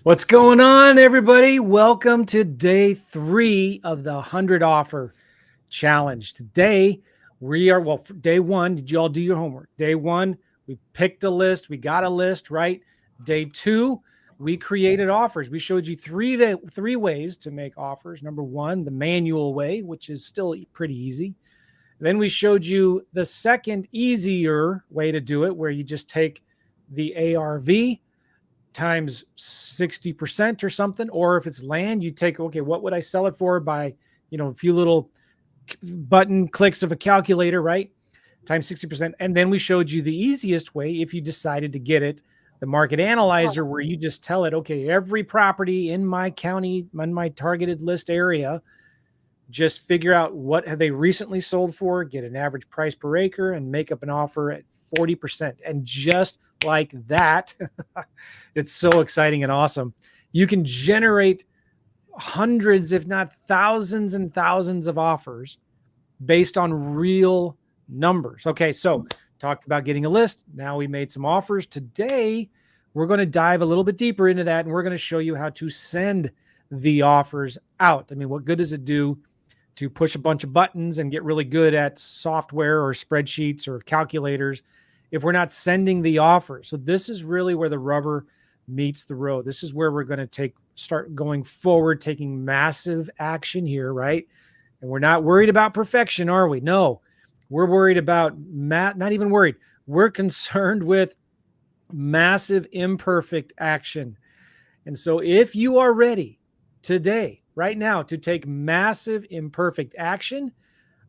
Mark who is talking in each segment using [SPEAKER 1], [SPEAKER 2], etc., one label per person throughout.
[SPEAKER 1] What's going on, everybody? Welcome to day 3 of the 100 offer challenge. Today, for day 1, did you all do your homework? Day 1, we picked a list. We got a list, right? Day 2, we created offers. We showed you three ways to make offers. Number 1, the manual way, which is still pretty easy. Then we showed you the second easier way to do it, where you just take the ARV times 60% or something. Or if it's land, you take, okay, what would I sell it for by, a few little button clicks of a calculator, right? Times 60%. And then we showed you the easiest way if you decided to get it, the market analyzer, where you just tell it, okay, every property in my county, in my targeted list area, just figure out what have they recently sold for, get an average price per acre, and make up an offer at 40%. And just like that, it's so exciting and awesome. You can generate hundreds, if not thousands and thousands of offers based on real numbers. Okay, so talked about getting a list. Now we made some offers. Today, we're going to dive a little bit deeper into that, and we're going to show you how to send the offers out. I mean, what good does it do to push a bunch of buttons and get really good at software or spreadsheets or calculators if we're not sending the offer? So this is really where the rubber meets the road. This is where we're going to start going forward, taking massive action here, right? And we're not worried about perfection, are we? No, we're worried about not even worried. We're concerned with massive imperfect action. And so if you are ready today, right now, to take massive imperfect action,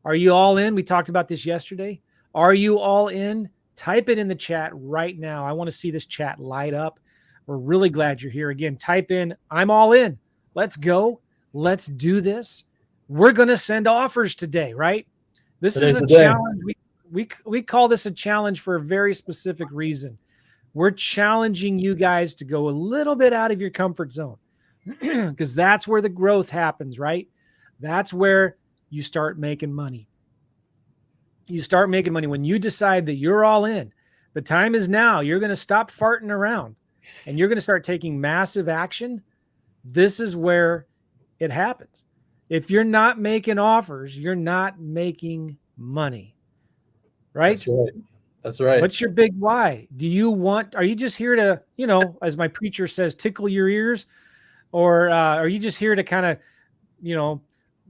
[SPEAKER 1] are you all in? We talked about this yesterday. Are you all in? Type it in the chat right now. I want to see this chat light up. We're really glad you're here. Again, type in, I'm all in. Let's go. Let's do this. We're going to send offers today, right? This is a challenge. We call this a challenge for a very specific reason. We're challenging you guys to go a little bit out of your comfort zone, because that's where the growth happens, right? That's where you start making money. You start making money when you decide that you're all in. The time is now. You're going to stop farting around and you're going to start taking massive action. This is where it happens. If you're not making offers, you're not making money, right?
[SPEAKER 2] That's right. That's right.
[SPEAKER 1] What's your big why? Are you just here to, as my preacher says, tickle your ears? Or are you just here to kind of,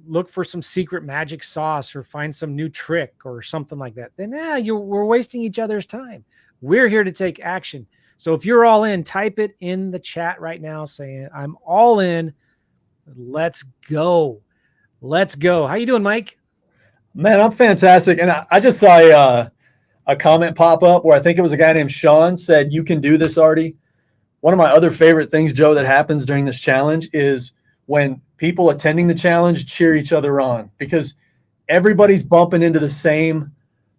[SPEAKER 1] look for some secret magic sauce or find some new trick or something like that? Then we're wasting each other's time. We're here to take action. So if you're all in, type it in the chat right now saying, I'm all in. Let's go. Let's go. How you doing, Mike?
[SPEAKER 2] Man, I'm fantastic. And I just saw a comment pop up where I think it was a guy named Sean said, you can do this, Artie. One of my other favorite things, Joe, that happens during this challenge is when people attending the challenge cheer each other on, because everybody's bumping into the same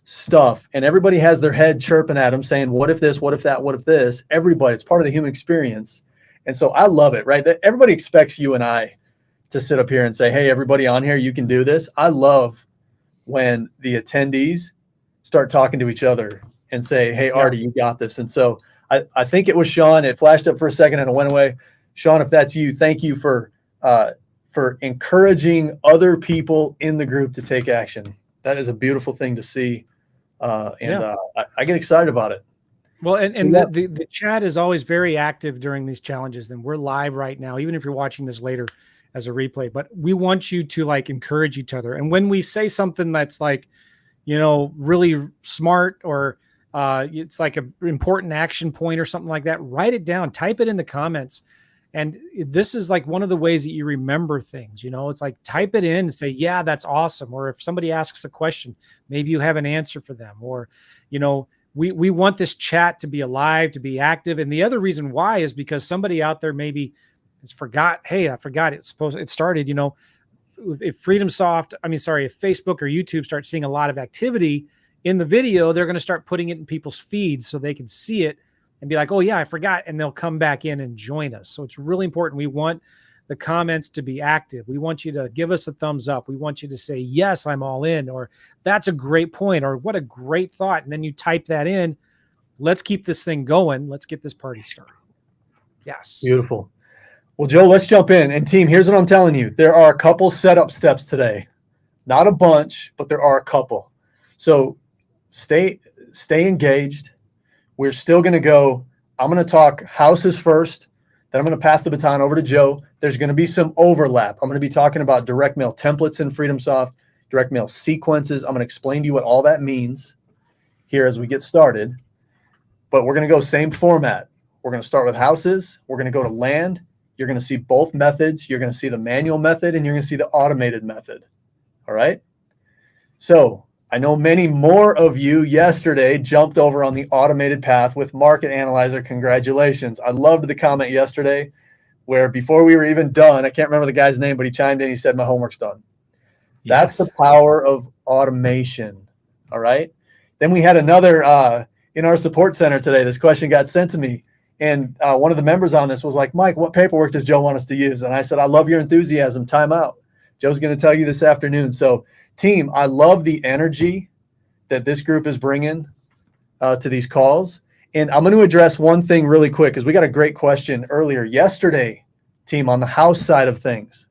[SPEAKER 2] stuff and everybody has their head chirping at them saying, what if this, what if that, what if this? Everybody, it's part of the human experience. And so I love it, right? That everybody expects you and I to sit up here and say, hey, everybody on here, you can do this. I love when the attendees start talking to each other and say, hey, Artie, you got this. And so I think it was Sean. It flashed up for a second and it went away. Sean, if that's you, thank you for encouraging other people in the group to take action. That is a beautiful thing to see. I get excited about it.
[SPEAKER 1] Well, and the chat is always very active during these challenges. And we're live right now, even if you're watching this later as a replay. But we want you to encourage each other. And when we say something that's really smart, or it's like an important action point or something like that, write it down, type it in the comments. And this is one of the ways that you remember things, it's type it in and say, yeah, that's awesome. Or if somebody asks a question, maybe you have an answer for them. Or, we want this chat to be alive, to be active. And the other reason why is because somebody out there maybe has forgot, hey, I forgot it started, if if Facebook or YouTube start seeing a lot of activity in the video, they're going to start putting it in people's feeds so they can see it and be like, oh yeah, I forgot. And they'll come back in and join us. So it's really important. We want the comments to be active. We want you to give us a thumbs up. We want you to say, yes, I'm all in, or that's a great point, or what a great thought. And then you type that in. Let's keep this thing going. Let's get this party started. Yes.
[SPEAKER 2] Beautiful. Well, Joe, let's jump in. And team, here's what I'm telling you. There are a couple setup steps today. Not a bunch, but there are a couple. So stay engaged. We're still going to go. I'm going to talk houses first. Then I'm going to pass the baton over to Joe. There's going to be some overlap. I'm going to be talking about direct mail templates in FreedomSoft, direct mail sequences. I'm going to explain to you what all that means here as we get started. But we're going to go same format. We're going to start with houses. We're going to go to land. You're going to see both methods. You're going to see the manual method and you're going to see the automated method. All right. So I know many more of you yesterday jumped over on the automated path with Market Analyzer. Congratulations. I loved the comment yesterday where before we were even done, I can't remember the guy's name, but he chimed in. He said, my homework's done. That's the power of automation. All right. Then we had another in our support center today. This question got sent to me. And one of the members on this was like, Mike, what paperwork does Joe want us to use? And I said, I love your enthusiasm. Time out. Joe's going to tell you this afternoon. So team, I love the energy that this group is bringing to these calls. And I'm going to address one thing really quick because we got a great question earlier yesterday, team, on the house side of things.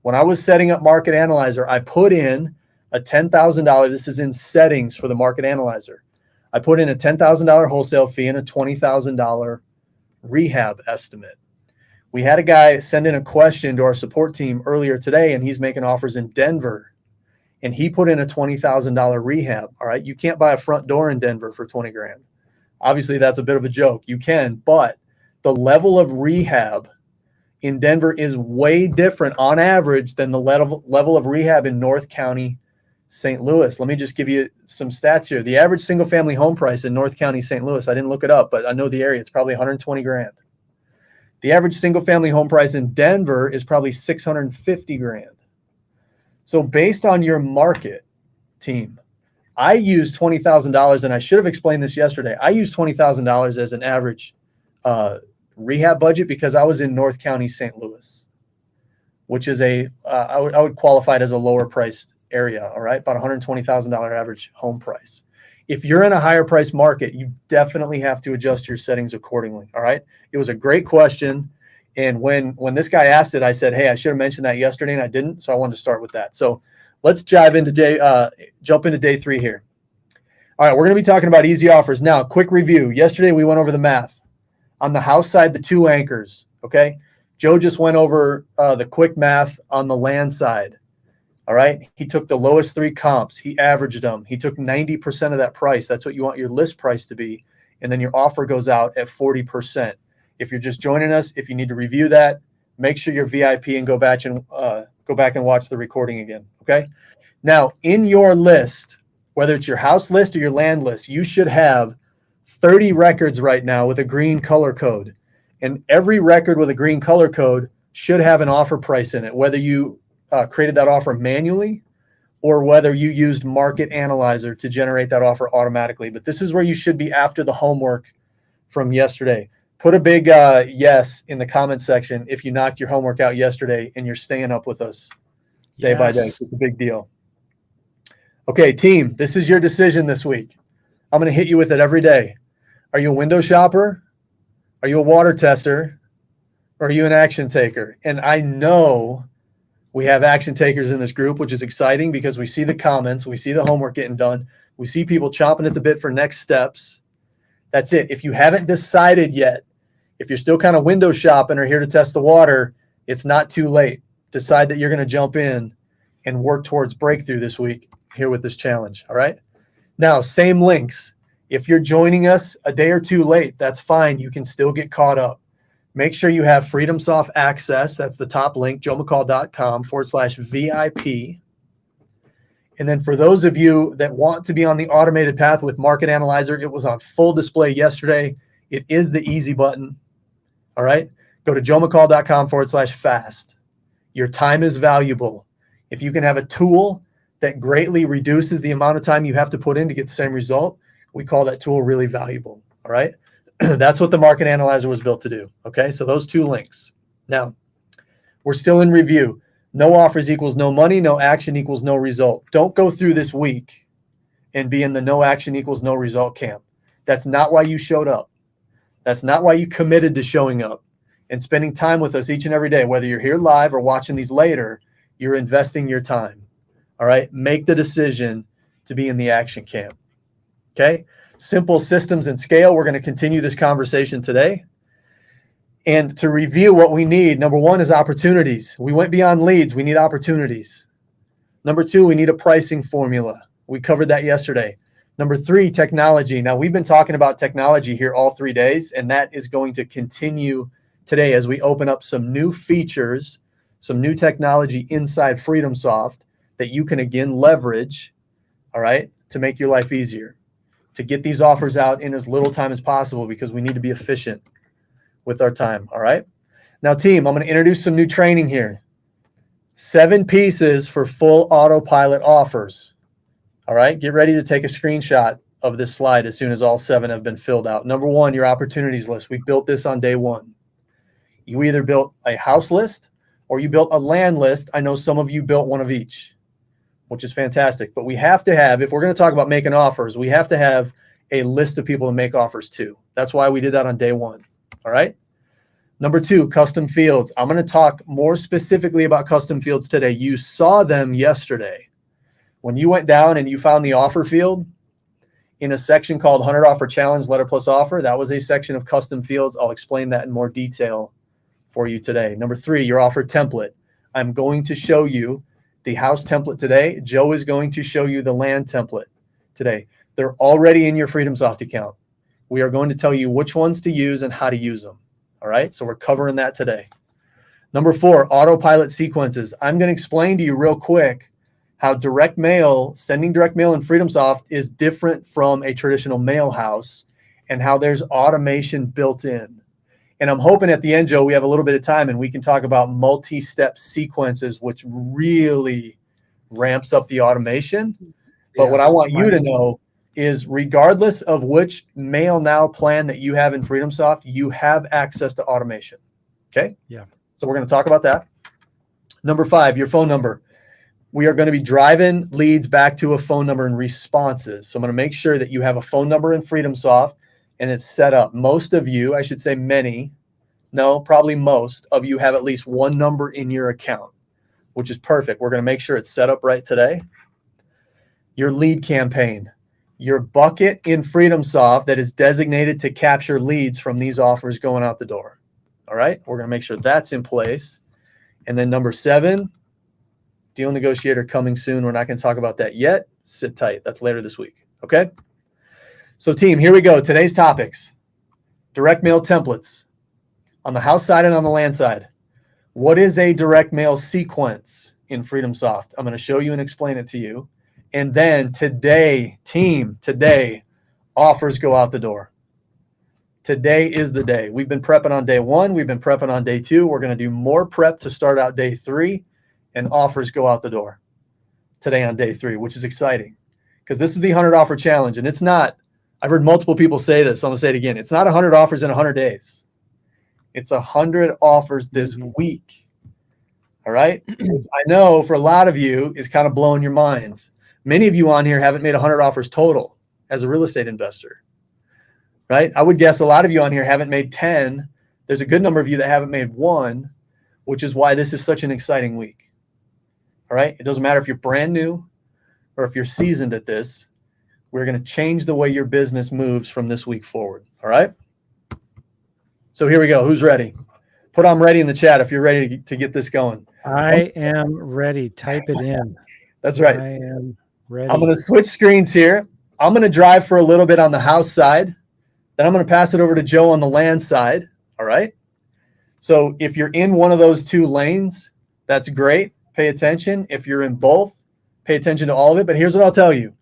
[SPEAKER 2] When I was setting up Market Analyzer, I put in a $10,000. This is in settings for the Market Analyzer. I put in a $10,000 wholesale fee and a $20,000 rehab estimate. We had a guy send in a question to our support team earlier today, and he's making offers in Denver, and he put in a $20,000 rehab. All right. You can't buy a front door in Denver for 20 grand. Obviously that's a bit of a joke. You can, but the level of rehab in Denver is way different on average than the level of rehab in North County, St. Louis. Let me just give you some stats here. The average single family home price in North County, St. Louis, I didn't look it up, but I know the area. It's probably 120 grand. The average single family home price in Denver is probably 650 grand. So based on your market, team, I use $20,000, and I should have explained this yesterday. I use $20,000 as an average rehab budget because I was in North County, St. Louis, which is I would qualify it as a lower priced area, all right, about $120,000 average home price. If you're in a higher price market, you definitely have to adjust your settings accordingly, all right? It was a great question, and when this guy asked it, I said, hey, I should have mentioned that yesterday, and I didn't, so I wanted to start with that. So let's jump into day 3 here. All right, we're going to be talking about easy offers. Now, quick review. Yesterday, we went over the math. On the house side, the 2 anchors, okay? Joe just went over the quick math on the land side. All right. He took the lowest 3 comps. He averaged them. He took 90% of that price. That's what you want your list price to be. And then your offer goes out at 40%. If you're just joining us, if you need to review that, make sure you're VIP and go back and watch the recording again. Okay. Now in your list, whether it's your house list or your land list, you should have 30 records right now with a green color code. And every record with a green color code should have an offer price in it, whether you created that offer manually or whether you used Market Analyzer to generate that offer automatically. But this is where you should be after the homework from yesterday. Put a big yes in the comment section if you knocked your homework out yesterday and you're staying up with us day by day. It's a big deal. Okay, team, this is your decision this week. I'm going to hit you with it every day. Are you a window shopper? Are you a water tester? Or are you an action taker? And I know we have action takers in this group, which is exciting because we see the comments, we see the homework getting done, we see people chomping at the bit for next steps. That's it. If you haven't decided yet, if you're still kind of window shopping or here to test the water, it's not too late. Decide that you're going to jump in and work towards breakthrough this week here with this challenge. All right. Now, same links. If you're joining us a day or 2 late, that's fine. You can still get caught up. Make sure you have FreedomSoft access. That's the top link, joemccall.com/VIP. And then for those of you that want to be on the automated path with Market Analyzer, it was on full display yesterday. It is the easy button. All right. Go to joemccall.com/fast. Your time is valuable. If you can have a tool that greatly reduces the amount of time you have to put in to get the same result, we call that tool really valuable. All right. That's what the Market Analyzer was built to do. Okay, so those 2 links. Now, we're still in review. No offers equals no money. No action equals no result. Don't go through this week and be in the no action equals no result camp. That's not why you showed up. That's not why you committed to showing up. and spending time with us each and every day, whether you're here live or watching these later, you're investing your time. All right. Make the decision to be in the action camp. Okay. Simple systems and scale. We're going to continue this conversation today. And to review what we need, number one is opportunities. We went beyond leads. We need opportunities. Number two, we need a pricing formula. We covered that yesterday. Number three, technology. Now, we've been talking about technology here all 3 days, and that is going to continue today as we open up some new features, some new technology inside FreedomSoft that you can, again, leverage, all right, to make your life easier, to get these offers out in as little time as possible, because we need to be efficient with our time, all right? Now, team, I'm going to introduce some new training here. 7 pieces for full autopilot offers. All right, get ready to take a screenshot of this slide as soon as all 7 have been filled out. Number one, your opportunities list. We built this on day 1. You either built a house list or you built a land list. I know some of you built one of each, which is fantastic. But we have to have, if we're going to talk about making offers, we have to have a list of people to make offers to. That's why we did that on day 1. All right. Number 2, custom fields. I'm going to talk more specifically about custom fields today. You saw them yesterday. When you went down and you found the offer field in a section called 100 Offer Challenge, Letter Plus Offer, that was a section of custom fields. I'll explain that in more detail for you today. Number 3, your offer template. I'm going to show you the house template today. Joe is going to show you the land template today. They're already in your FreedomSoft account. We are going to tell you which ones to use and how to use them. All right, so we're covering that today. Number 4, autopilot sequences. I'm going to explain to you real quick how direct mail, sending direct mail in FreedomSoft is different from a traditional mail house, and how there's automation built in. And I'm hoping at the end, Joe, we have a little bit of time and we can talk about multi-step sequences, which really ramps up the automation. But what I want you to know is, regardless of which Mail Now plan that you have in FreedomSoft, you have access to automation. Okay?
[SPEAKER 1] Yeah.
[SPEAKER 2] So we're going to talk about that. Number 5, your phone number. We are going to be driving leads back to a phone number and responses. So I'm going to make sure that you have a phone number in FreedomSoft and it's set up. Most of you, I should say many, no, probably most of you have at least one number in your account, which is perfect. We're going to make sure it's set up right today. Your lead campaign. Your bucket in FreedomSoft that is designated to capture leads from these offers going out the door. All right, we're going to make sure that's in place. And then number 7, deal negotiator coming soon. We're not going to talk about that yet. Sit tight. That's later this week. Okay. So team, here we go. Today's topics: direct mail templates on the house side and on the land side. What is a direct mail sequence in FreedomSoft? I'm going to show you and explain it to you. And then today, team, today, offers go out the door. Today is the day. We've been prepping on day 1. We've been prepping on day 2. We're going to do more prep to start out day 3, and offers go out the door today on day 3, which is exciting because this is the 100 Offer Challenge. And it's not, I've heard multiple people say this, so I'm going to say it again. It's not 100 offers in 100 days. It's 100 offers this week. All right. Which I know for a lot of you is kind of blowing your minds. Many of you on here haven't made 100 offers total as a real estate investor, right? I would guess a lot of you on here haven't made 10. There's a good number of you that haven't made 1, which is why this is such an exciting week. All right. It doesn't matter if you're brand new or if you're seasoned at this. We're going to change the way your business moves from this week forward. All right. So here we go. Who's ready? Put "I'm ready" in the chat if you're ready to get this going.
[SPEAKER 1] I am ready. Type it in.
[SPEAKER 2] That's right.
[SPEAKER 1] I am ready.
[SPEAKER 2] I'm going to switch screens here. I'm going to drive for a little bit on the house side. Then I'm going to pass it over to Joe on the land side. All right. So if you're in one of those 2 lanes, that's great. Pay attention. If you're in both, pay attention to all of it. But here's what I'll tell you.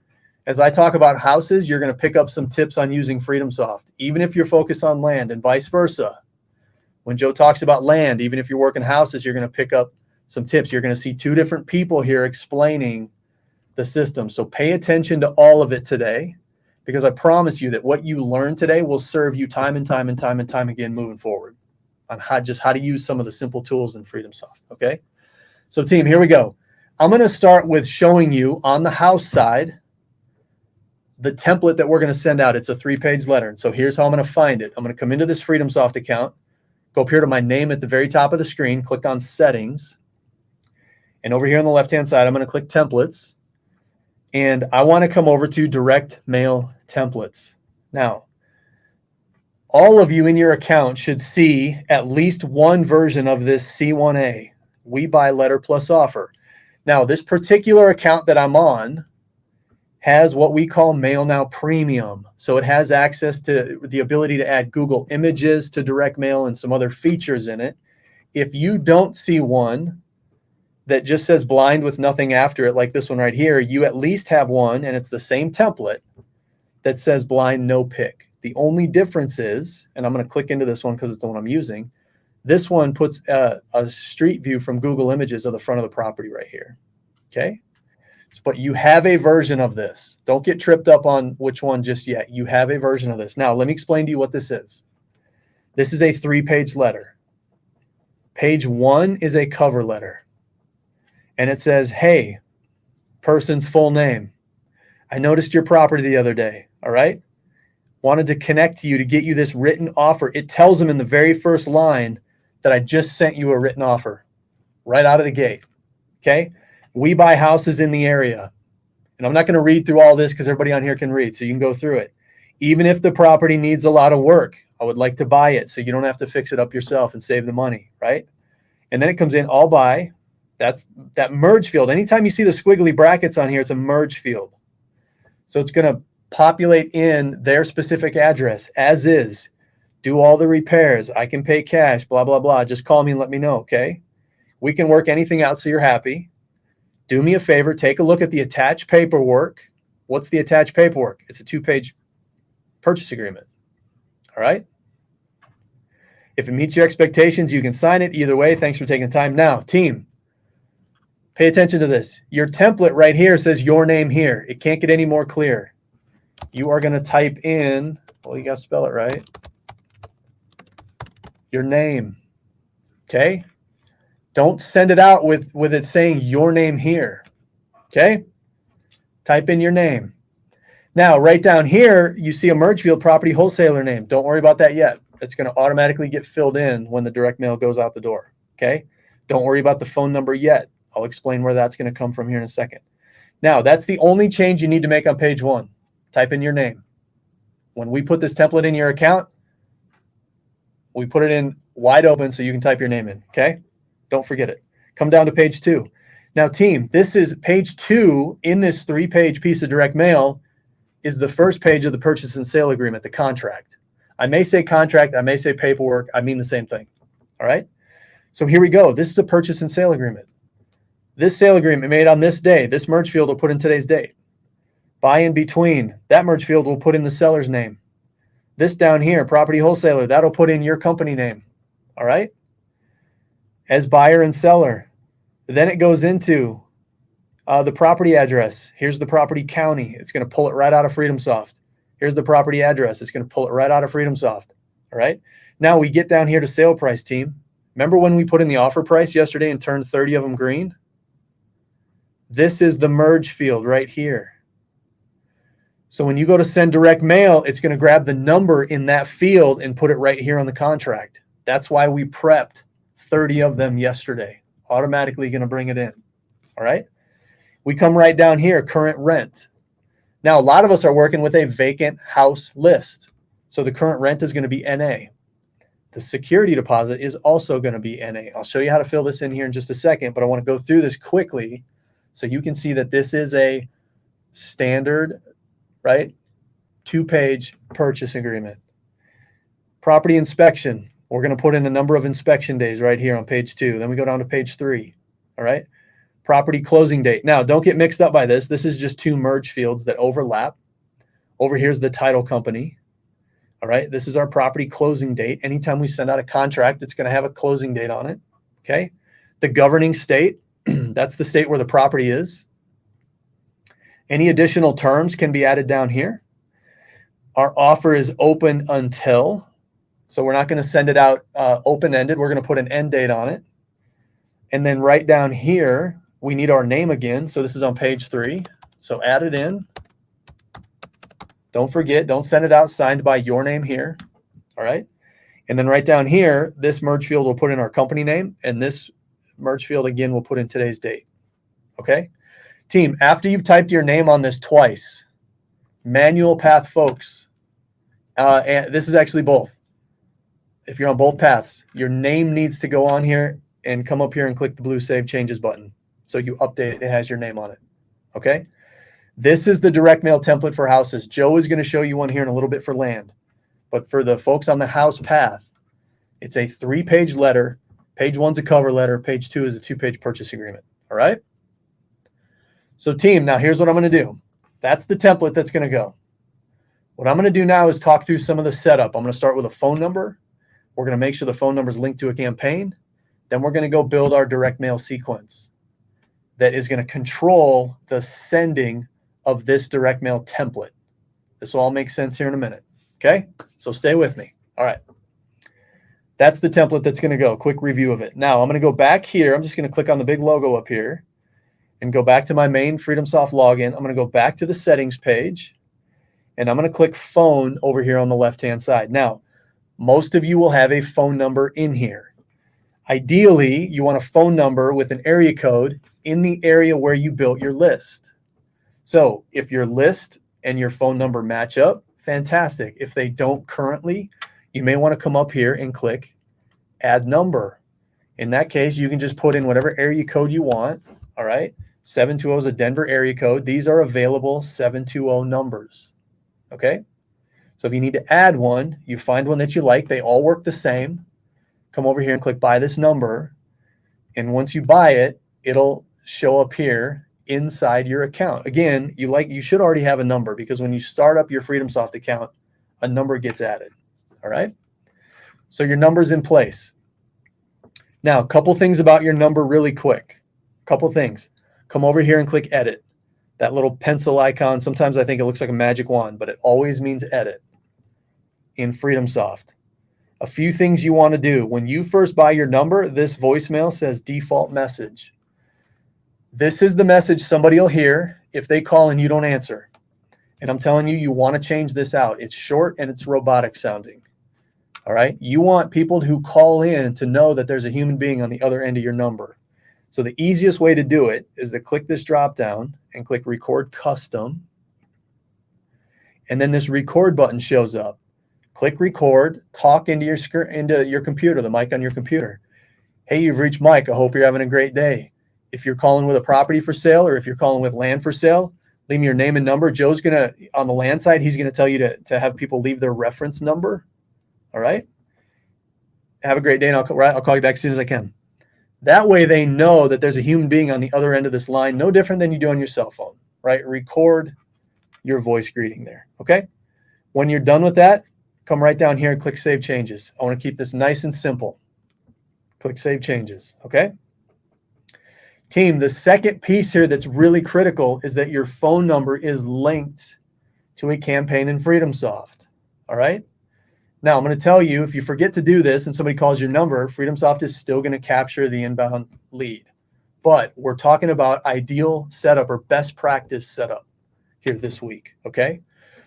[SPEAKER 2] As I talk about houses, you're going to pick up some tips on using FreedomSoft, even if you're focused on land, and vice versa. When Joe talks about land, even if you're working houses, you're going to pick up some tips. You're going to see 2 different people here explaining the system. So pay attention to all of it today, because I promise you that what you learn today will serve you time and time and time and time again moving forward on how to use some of the simple tools in FreedomSoft. Okay. So team, here we go. I'm going to start with showing you on the house side the template that we're going to send out. It's a 3-page letter. And so here's how I'm going to find it. I'm going to come into this FreedomSoft account, go up here to my name at the very top of the screen, click on settings. And over here on the left-hand side, I'm going to click templates. And I want to come over to direct mail templates. Now, all of you in your account should see at least one version of this C1A, We Buy Letter Plus Offer. Now, this particular account that I'm on has what we call Mail Now Premium. So it has access to the ability to add Google Images to direct mail and some other features in it. If you don't see one that just says blind with nothing after it, like this one right here, you at least have one, and it's the same template that says blind no pick. The only difference is, and I'm going to click into this one because it's the one I'm using, this one puts a street view from Google Images of the front of the property right here. Okay? But you have a version of this. Don't get tripped up on which one just yet. You have a version of this. Now, let me explain to you what this is. This is a 3-page letter. Page 1 is a cover letter. And it says, hey, person's full name. I noticed your property the other day, all right? Wanted to connect to you to get you this written offer. It tells them in the very first line that I just sent you a written offer right out of the gate, okay? We buy houses in the area. And I'm not going to read through all this because everybody on here can read, so you can go through it. Even if the property needs a lot of work, I would like to buy it so you don't have to fix it up yourself and save the money, right? And then it comes in, I'll buy. That's that merge field. Anytime you see the squiggly brackets on here, it's a merge field. So it's going to populate in their specific address as is. Do all the repairs. I can pay cash, blah, blah, blah. Just call me and let me know, okay? We can work anything out so you're happy. Do me a favor, take a look at the attached paperwork. What's the attached paperwork? It's a 2-page purchase agreement. All right? If it meets your expectations, you can sign it. Either way, thanks for taking the time. Now, team, pay attention to this. Your template right here says your name here. It can't get any more clear. You are going to type in, well, you got to spell it right, your name. Okay? Don't send it out with it saying your name here. Okay? Type in your name. Now, right down here, you see a merge field property wholesaler name. Don't worry about that yet. It's going to automatically get filled in when the direct mail goes out the door. Okay? Don't worry about the phone number yet. I'll explain where that's going to come from here in a second. Now, that's the only change you need to make on page 1. Type in your name. When we put this template in your account, we put it in wide open so you can type your name in. Okay? Don't forget it. Come down to page 2. Now, team, this is page 2 in this 3-page piece of direct mail is the first page of the purchase and sale agreement, the contract. I may say contract, I may say paperwork. I mean the same thing. All right? So here we go. This is a purchase and sale agreement. This sale agreement made on this day. This merge field will put in today's date. Buy in between. That merge field will put in the seller's name. This down here, property wholesaler, that'll put in your company name. All right? As buyer and seller. Then it goes into the property address. Here's the property county. It's going to pull it right out of FreedomSoft. Here's the property address. It's going to pull it right out of FreedomSoft. All right? Now we get down here to sale price, team. Remember when we put in the offer price yesterday and turned 30 of them green? This is the merge field right here. So when you go to send direct mail, it's going to grab the number in that field and put it right here on the contract. That's why we prepped 30 of them yesterday. Automatically going to bring it in. All right? We come right down here, current rent. Now, a lot of us are working with a vacant house list. So the current rent is going to be NA. The security deposit is also going to be NA. I'll show you how to fill this in here in just a second, but I want to go through this quickly so you can see that this is a standard, right, 2-page purchase agreement. Property inspection. We're going to put in a number of inspection days right here on page 2. Then we go down to page 3. All right. Property closing date. Now, don't get mixed up by this. This is just 2 merge fields that overlap. Over here's the title company. All right. This is our property closing date. Anytime we send out a contract, it's going to have a closing date on it. Okay. The governing state. That's the state where the property is. Any additional terms can be added down here. Our offer is open until. So we're not going to send it out open-ended. We're going to put an end date on it. And then right down here, we need our name again. So this is on page 3. So add it in. Don't forget, don't send it out signed by your name here. All right. And then right down here, this merge field will put in our company name, and this merge field again will put in today's date. Okay? Team, after you've typed your name on this twice, manual path folks, and this is actually both. If you're on both paths, your name needs to go on here and come up here and click the blue Save Changes button. So you update it, it has your name on it. Okay? This is the direct mail template for houses. Joe is going to show you one here in a little bit for land. But for the folks on the house path, it's a 3-page letter. Page 1's a cover letter. Page 2 is a 2-page purchase agreement. All right? So team, now here's what I'm going to do. That's the template that's going to go. What I'm going to do now is talk through some of the setup. I'm going to start with a phone number. We're going to make sure the phone number is linked to a campaign. Then we're going to go build our direct mail sequence that is going to control the sending of this direct mail template. This will all make sense here in a minute. Okay? So stay with me. All right. That's the template that's going to go. Quick review of it. Now I'm going to go back here. I'm just going to click on the big logo up here and go back to my main FreedomSoft login. I'm going to go back to the settings page, and I'm going to click phone over here on the left-hand side. Now, most of you will have a phone number in here. Ideally, you want a phone number with an area code in the area where you built your list. So if your list and your phone number match up, fantastic. If they don't currently, you may want to come up here and click Add Number. In that case, you can just put in whatever area code you want. All right. 720 is a Denver area code. These are available 720 numbers. Okay. So if you need to add one, you find one that you like. They all work the same. Come over here and click Buy This Number. And once you buy it, it'll show up here inside your account. Again, you should already have a number, because when you start up your FreedomSoft account, a number gets added. All right. So your number's in place. Now, a couple things about your number really quick. A couple things. Come over here and click Edit. That little pencil icon, sometimes I think it looks like a magic wand, but it always means edit in FreedomSoft. A few things you want to do. When you first buy your number, this voicemail says default message. This is the message somebody will hear if they call and you don't answer. And I'm telling you, you want to change this out. It's short and it's robotic sounding. All right. You want people who call in to know that there's a human being on the other end of your number. So the easiest way to do it is to click this drop down and click Record Custom. And then this record button shows up. Click record, talk into your computer, the mic on your computer. Hey, you've reached Mike. I hope you're having a great day. If you're calling with a property for sale, or if you're calling with land for sale, leave me your name and number. Joe's going to, on the land side, he's going to tell you to have people leave their reference number. All right. Have a great day, and I'll call you back as soon as I can. That way they know that there's a human being on the other end of this line, no different than you do on your cell phone, right? Record your voice greeting there, okay? When you're done with that, come right down here and click Save Changes. I want to keep this nice and simple. Click Save Changes, okay? Team, the second piece here that's really critical is that your phone number is linked to a campaign in FreedomSoft, all right? Now, I'm going to tell you, if you forget to do this and somebody calls your number, FreedomSoft is still going to capture the inbound lead. But we're talking about ideal setup or best practice setup here this week, okay?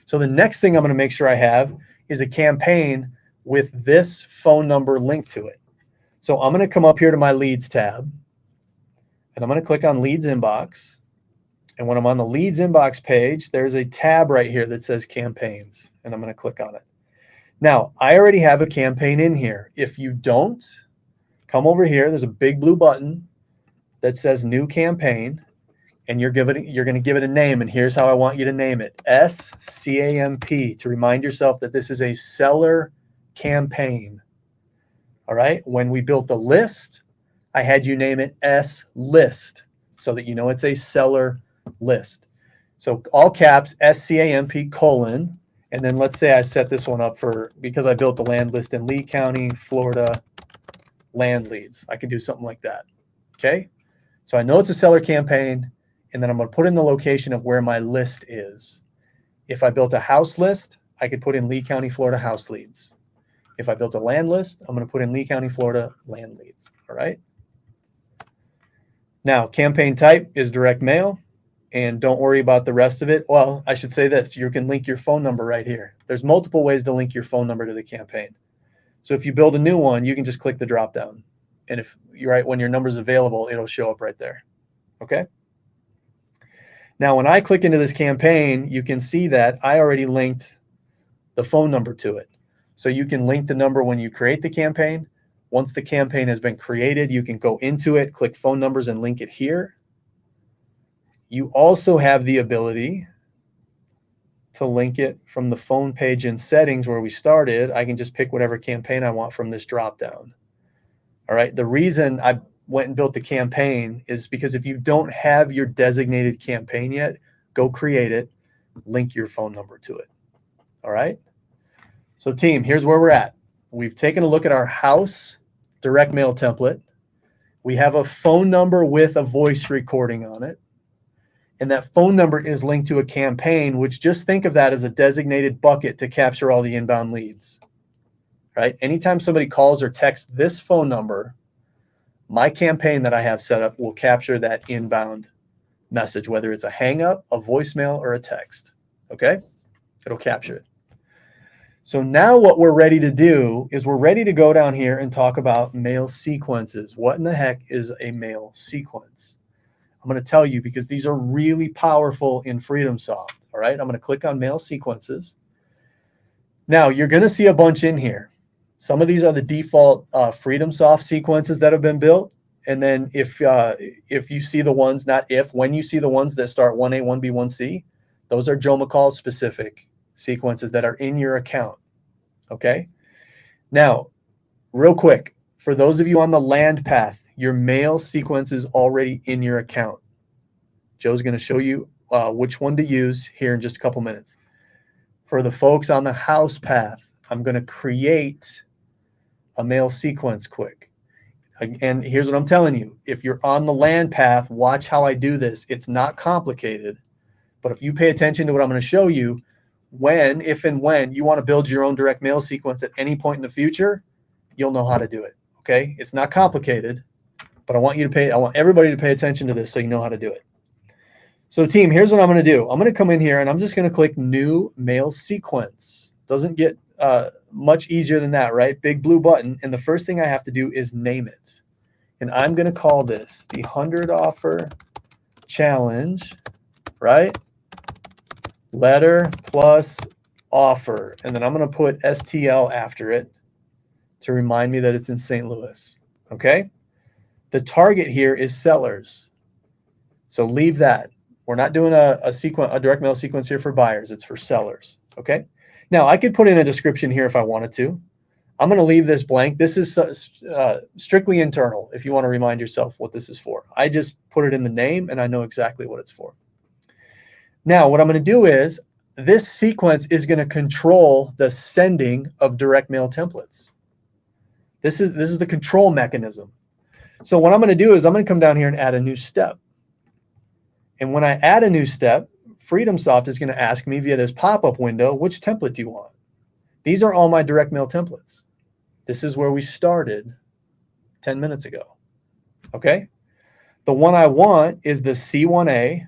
[SPEAKER 2] So the next thing I'm going to make sure I have is a campaign with this phone number linked to it. So I'm going to come up here to my Leads tab, and I'm going to click on Leads Inbox. And when I'm on the Leads Inbox page, there's a tab right here that says Campaigns, and I'm going to click on it. Now, I already have a campaign in here. If you don't, come over here. There's a big blue button that says New Campaign, and you're going to give it a name, and here's how I want you to name it. SCAMP, to remind yourself that this is a seller campaign. All right? When we built the list, I had you name it S-List so that you know it's a seller list. So all caps, SCAMP colon. And then let's say I set this one up because I built the land list in Lee County, Florida, land leads. I can do something like that. Okay. So I know it's a seller campaign, and then I'm going to put in the location of where my list is. If I built a house list, I could put in Lee County, Florida house leads. If I built a land list, I'm going to put in Lee County, Florida land leads. All right. Now, campaign type is direct mail. And don't worry about the rest of it. Well, I should say this. You can link your phone number right here. There's multiple ways to link your phone number to the campaign. So if you build a new one, you can just click the drop down. And if you're right, when your number's available, it'll show up right there. Okay. Now, when I click into this campaign, you can see that I already linked the phone number to it. So you can link the number when you create the campaign. Once the campaign has been created, you can go into it, click phone numbers, and link it here. You also have the ability to link it from the phone page in settings where we started. I can just pick whatever campaign I want from this drop down. All right. The reason I went and built the campaign is because if you don't have your designated campaign yet, go create it, link your phone number to it. All right. So team, here's where we're at. We've taken a look at our house direct mail template. We have a phone number with a voice recording on it. And that phone number is linked to a campaign, which just think of that as a designated bucket to capture all the inbound leads. Right? Anytime somebody calls or texts this phone number, my campaign that I have set up will capture that inbound message, whether it's a hang up, a voicemail, or a text. Okay? It'll capture it. So now what we're ready to do is we're ready to go down here and talk about mail sequences. What in the heck is a mail sequence? I'm going to tell you because these are really powerful in FreedomSoft. All right, I'm going to click on mail sequences. Now you're going to see a bunch in here. Some of these are the default FreedomSoft sequences that have been built. And then if you see the ones, when you see the ones that start 1A, 1B, 1C, those are Joe McCall specific sequences that are in your account. Okay. Now, real quick, for those of you on the land path, your mail sequence is already in your account. Joe's going to show you which one to use here in just a couple minutes. For the folks on the house path, I'm going to create a mail sequence quick. And here's what I'm telling you. If you're on the land path, watch how I do this. It's not complicated. But if you pay attention to what I'm going to show you, if and when you want to build your own direct mail sequence at any point in the future, you'll know how to do it. Okay. It's not complicated. But I want everybody to pay attention to this so you know how to do it. So team, here's what I'm going to do. I'm going to come in here and I'm just going to click new mail sequence. Doesn't get much easier than that, right? Big blue button. And the first thing I have to do is name it. And I'm going to call this the 100 offer challenge, right? Letter plus offer. And then I'm going to put STL after it to remind me that it's in St. Louis. Okay. The target here is sellers. So leave that. We're not doing a direct mail sequence here for buyers. It's for sellers. Okay. Now I could put in a description here if I wanted to. I'm going to leave this blank. This is strictly internal if you want to remind yourself what this is for. I just put it in the name and I know exactly what it's for. Now what I'm going to do is this sequence is going to control the sending of direct mail templates. This is the control mechanism. So what I'm going to do is I'm going to come down here and add a new step. And when I add a new step, FreedomSoft is going to ask me via this pop-up window, which template do you want? These are all my direct mail templates. This is where we started 10 minutes ago. Okay. The one I want is the C1A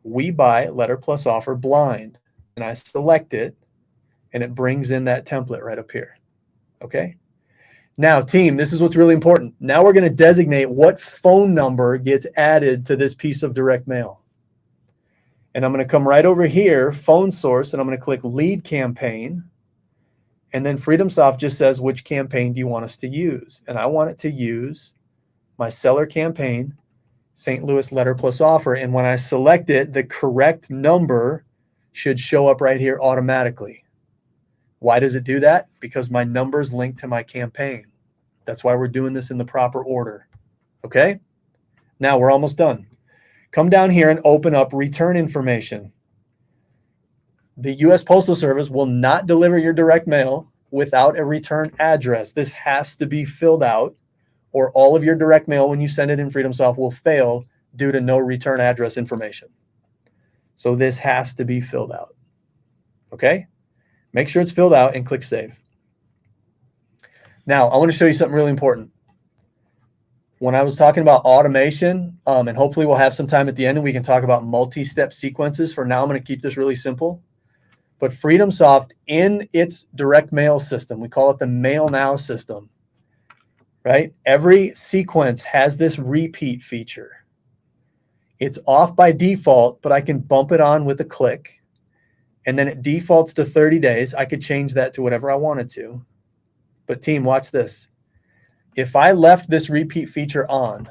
[SPEAKER 2] We Buy Letter Plus Offer Blind. And I select it and it brings in that template right up here. Okay. Now, team, this is what's really important. Now we're going to designate what phone number gets added to this piece of direct mail. And I'm going to come right over here, phone source, and I'm going to click lead campaign. And then FreedomSoft just says, which campaign do you want us to use? And I want it to use my seller campaign, St. Louis Letter Plus Offer. And when I select it, the correct number should show up right here automatically. Why does it do that? Because my number's linked to my campaign. That's why we're doing this in the proper order. Okay? Now we're almost done. Come down here and open up return information. The U.S. Postal Service will not deliver your direct mail without a return address. This has to be filled out, or all of your direct mail when you send it in FreedomSoft will fail due to no return address information. So this has to be filled out. Okay? Make sure it's filled out and click save. Now, I want to show you something really important. When I was talking about automation, and hopefully we'll have some time at the end and we can talk about multi-step sequences. For now, I'm going to keep this really simple. But FreedomSoft, in its direct mail system, we call it the Mail Now system, right? Every sequence has this repeat feature. It's off by default, but I can bump it on with a click. And then it defaults to 30 days. I could change that to whatever I wanted to. But team, watch this. If I left this repeat feature on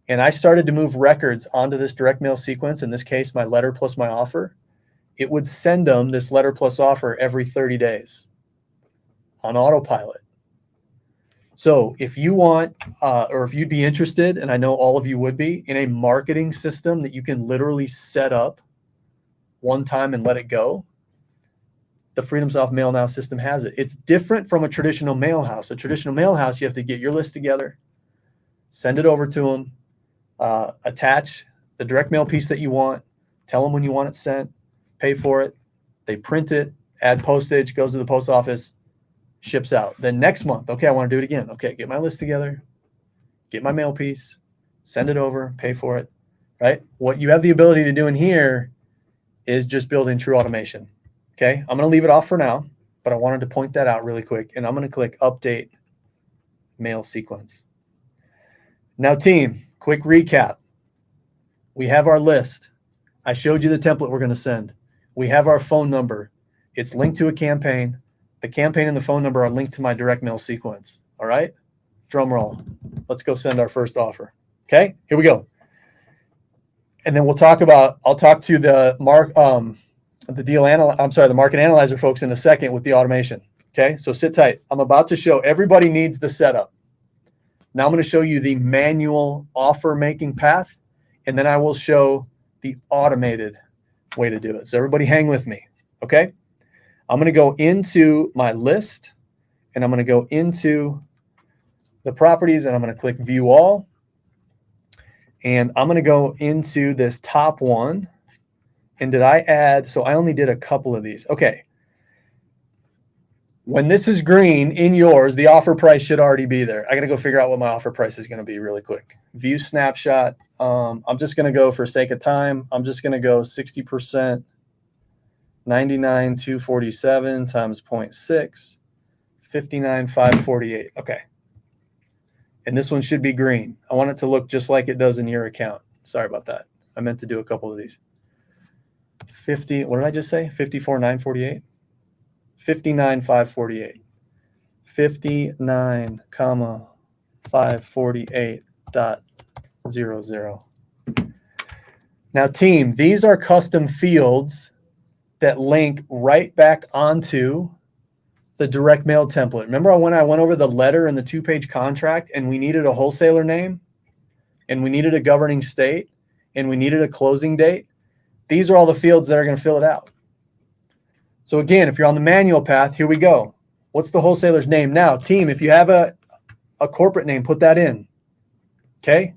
[SPEAKER 2] and I started to move records onto this direct mail sequence, in this case, my letter plus my offer, it would send them this letter plus offer every 30 days on autopilot. So if you want, or if you'd be interested, and I know all of you would be, in a marketing system that you can literally set up one time and let it go, the FreedomSoft Mail Now system has it. It's different from a traditional mail house. A traditional mail house, you have to get your list together, send it over to them, attach the direct mail piece that you want, tell them when you want it sent, pay for it, they print it, add postage, goes to the post office, ships out. Then next month, okay, I want to do it again. Okay, get my list together, get my mail piece, send it over, pay for it, right? What you have the ability to do in here is just build in true automation. Okay, I'm going to leave it off for now, but I wanted to point that out really quick. And I'm going to click Update Mail Sequence. Now, team, quick recap. We have our list. I showed you the template we're going to send. We have our phone number. It's linked to a campaign. The campaign and the phone number are linked to my direct mail sequence. All right? Drum roll. Let's go send our first offer. Okay, here we go. And then I'll talk to the market analyzer folks in a second with the automation. Okay, so sit tight. I'm about to show, everybody needs the setup. Now I'm going to show you the manual offer making path, and then I will show the automated way to do it. So everybody hang with me. Okay, I'm going to go into my list, and I'm going to go into the properties, and I'm going to click view all. And I'm going to go into this top one. And did I add? So I only did a couple of these. Okay. When this is green in yours, the offer price should already be there. I got to go figure out what my offer price is going to be really quick. View snapshot. I'm just going to go, for sake of time, I'm just going to go 60%, 99,247 times 0.6, 59,548. Okay. And this one should be green. I want it to look just like it does in your account. Sorry about that. I meant to do a couple of these. 50, what did I just say? 54,948? 59,548. 59,548.00. Now, team, these are custom fields that link right back onto the direct mail template. Remember when I went over the letter and the 2-page contract, and we needed a wholesaler name, and we needed a governing state, and we needed a closing date? These are all the fields that are going to fill it out. So again, if you're on the manual path, here we go. What's the wholesaler's name? Now, team, if you have a corporate name, put that in. Okay?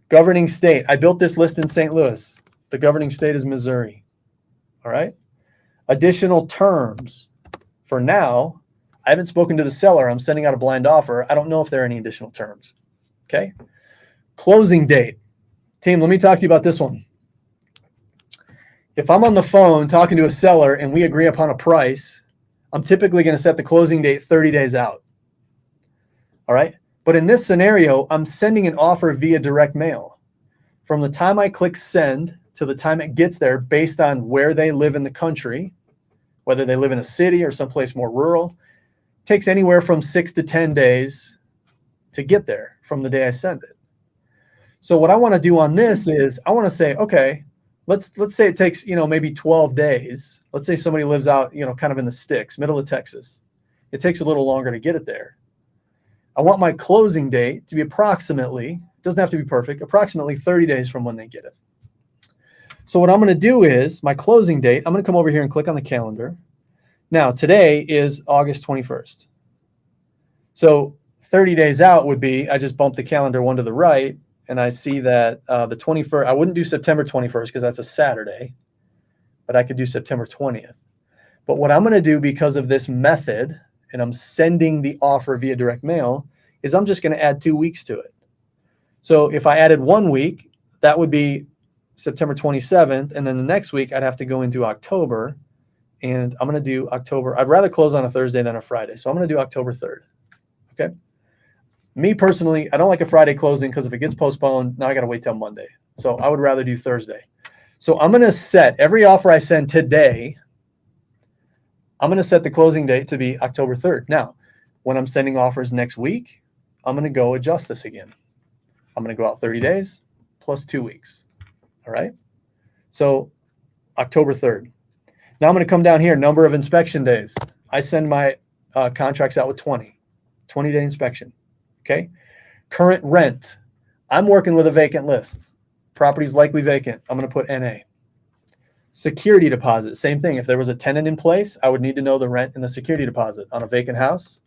[SPEAKER 2] Governing state. I built this list in St. Louis. The governing state is Missouri. All right? Additional terms. For now, I haven't spoken to the seller. I'm sending out a blind offer. I don't know if there are any additional terms. Okay? Closing date. Team, let me talk to you about this one. If I'm on the phone talking to a seller and we agree upon a price, I'm typically going to set the closing date 30 days out. All right? But in this scenario, I'm sending an offer via direct mail. From the time I click send to the time it gets there, based on where they live in the country, whether they live in a city or someplace more rural, takes anywhere from 6 to 10 days to get there from the day I send it. So what I want to do on this is I want to say, okay, let's say it takes, maybe 12 days. Let's say somebody lives out, kind of in the sticks, middle of Texas. It takes a little longer to get it there. I want my closing date to be approximately, doesn't have to be perfect, approximately 30 days from when they get it. So what I'm going to do is my closing date, I'm going to come over here and click on the calendar. Now, today is August 21st. So 30 days out would be, I just bump the calendar one to the right, and I see that the 21st, I wouldn't do September 21st because that's a Saturday, but I could do September 20th. But what I'm going to do, because of this method, and I'm sending the offer via direct mail, is I'm just going to add 2 weeks to it. So if I added 1 week, that would be September 27th, and then the next week I'd have to go into October and I'm going to do October. I'd rather close on a Thursday than a Friday. So I'm going to do October 3rd. Okay. Me personally, I don't like a Friday closing because if it gets postponed, now I got to wait till Monday. So I would rather do Thursday. So I'm going to set every offer I send today. I'm going to set the closing date to be October 3rd. Now, when I'm sending offers next week, I'm going to go adjust this again. I'm going to go out 30 days plus 2 weeks. All right. So October 3rd. Now I'm going to come down here, number of inspection days. I send my contracts out with 20-day inspection. Okay. Current rent. I'm working with a vacant list. Property's likely vacant. I'm going to put NA. Security deposit. Same thing. If there was a tenant in place, I would need to know the rent and the security deposit on a vacant house.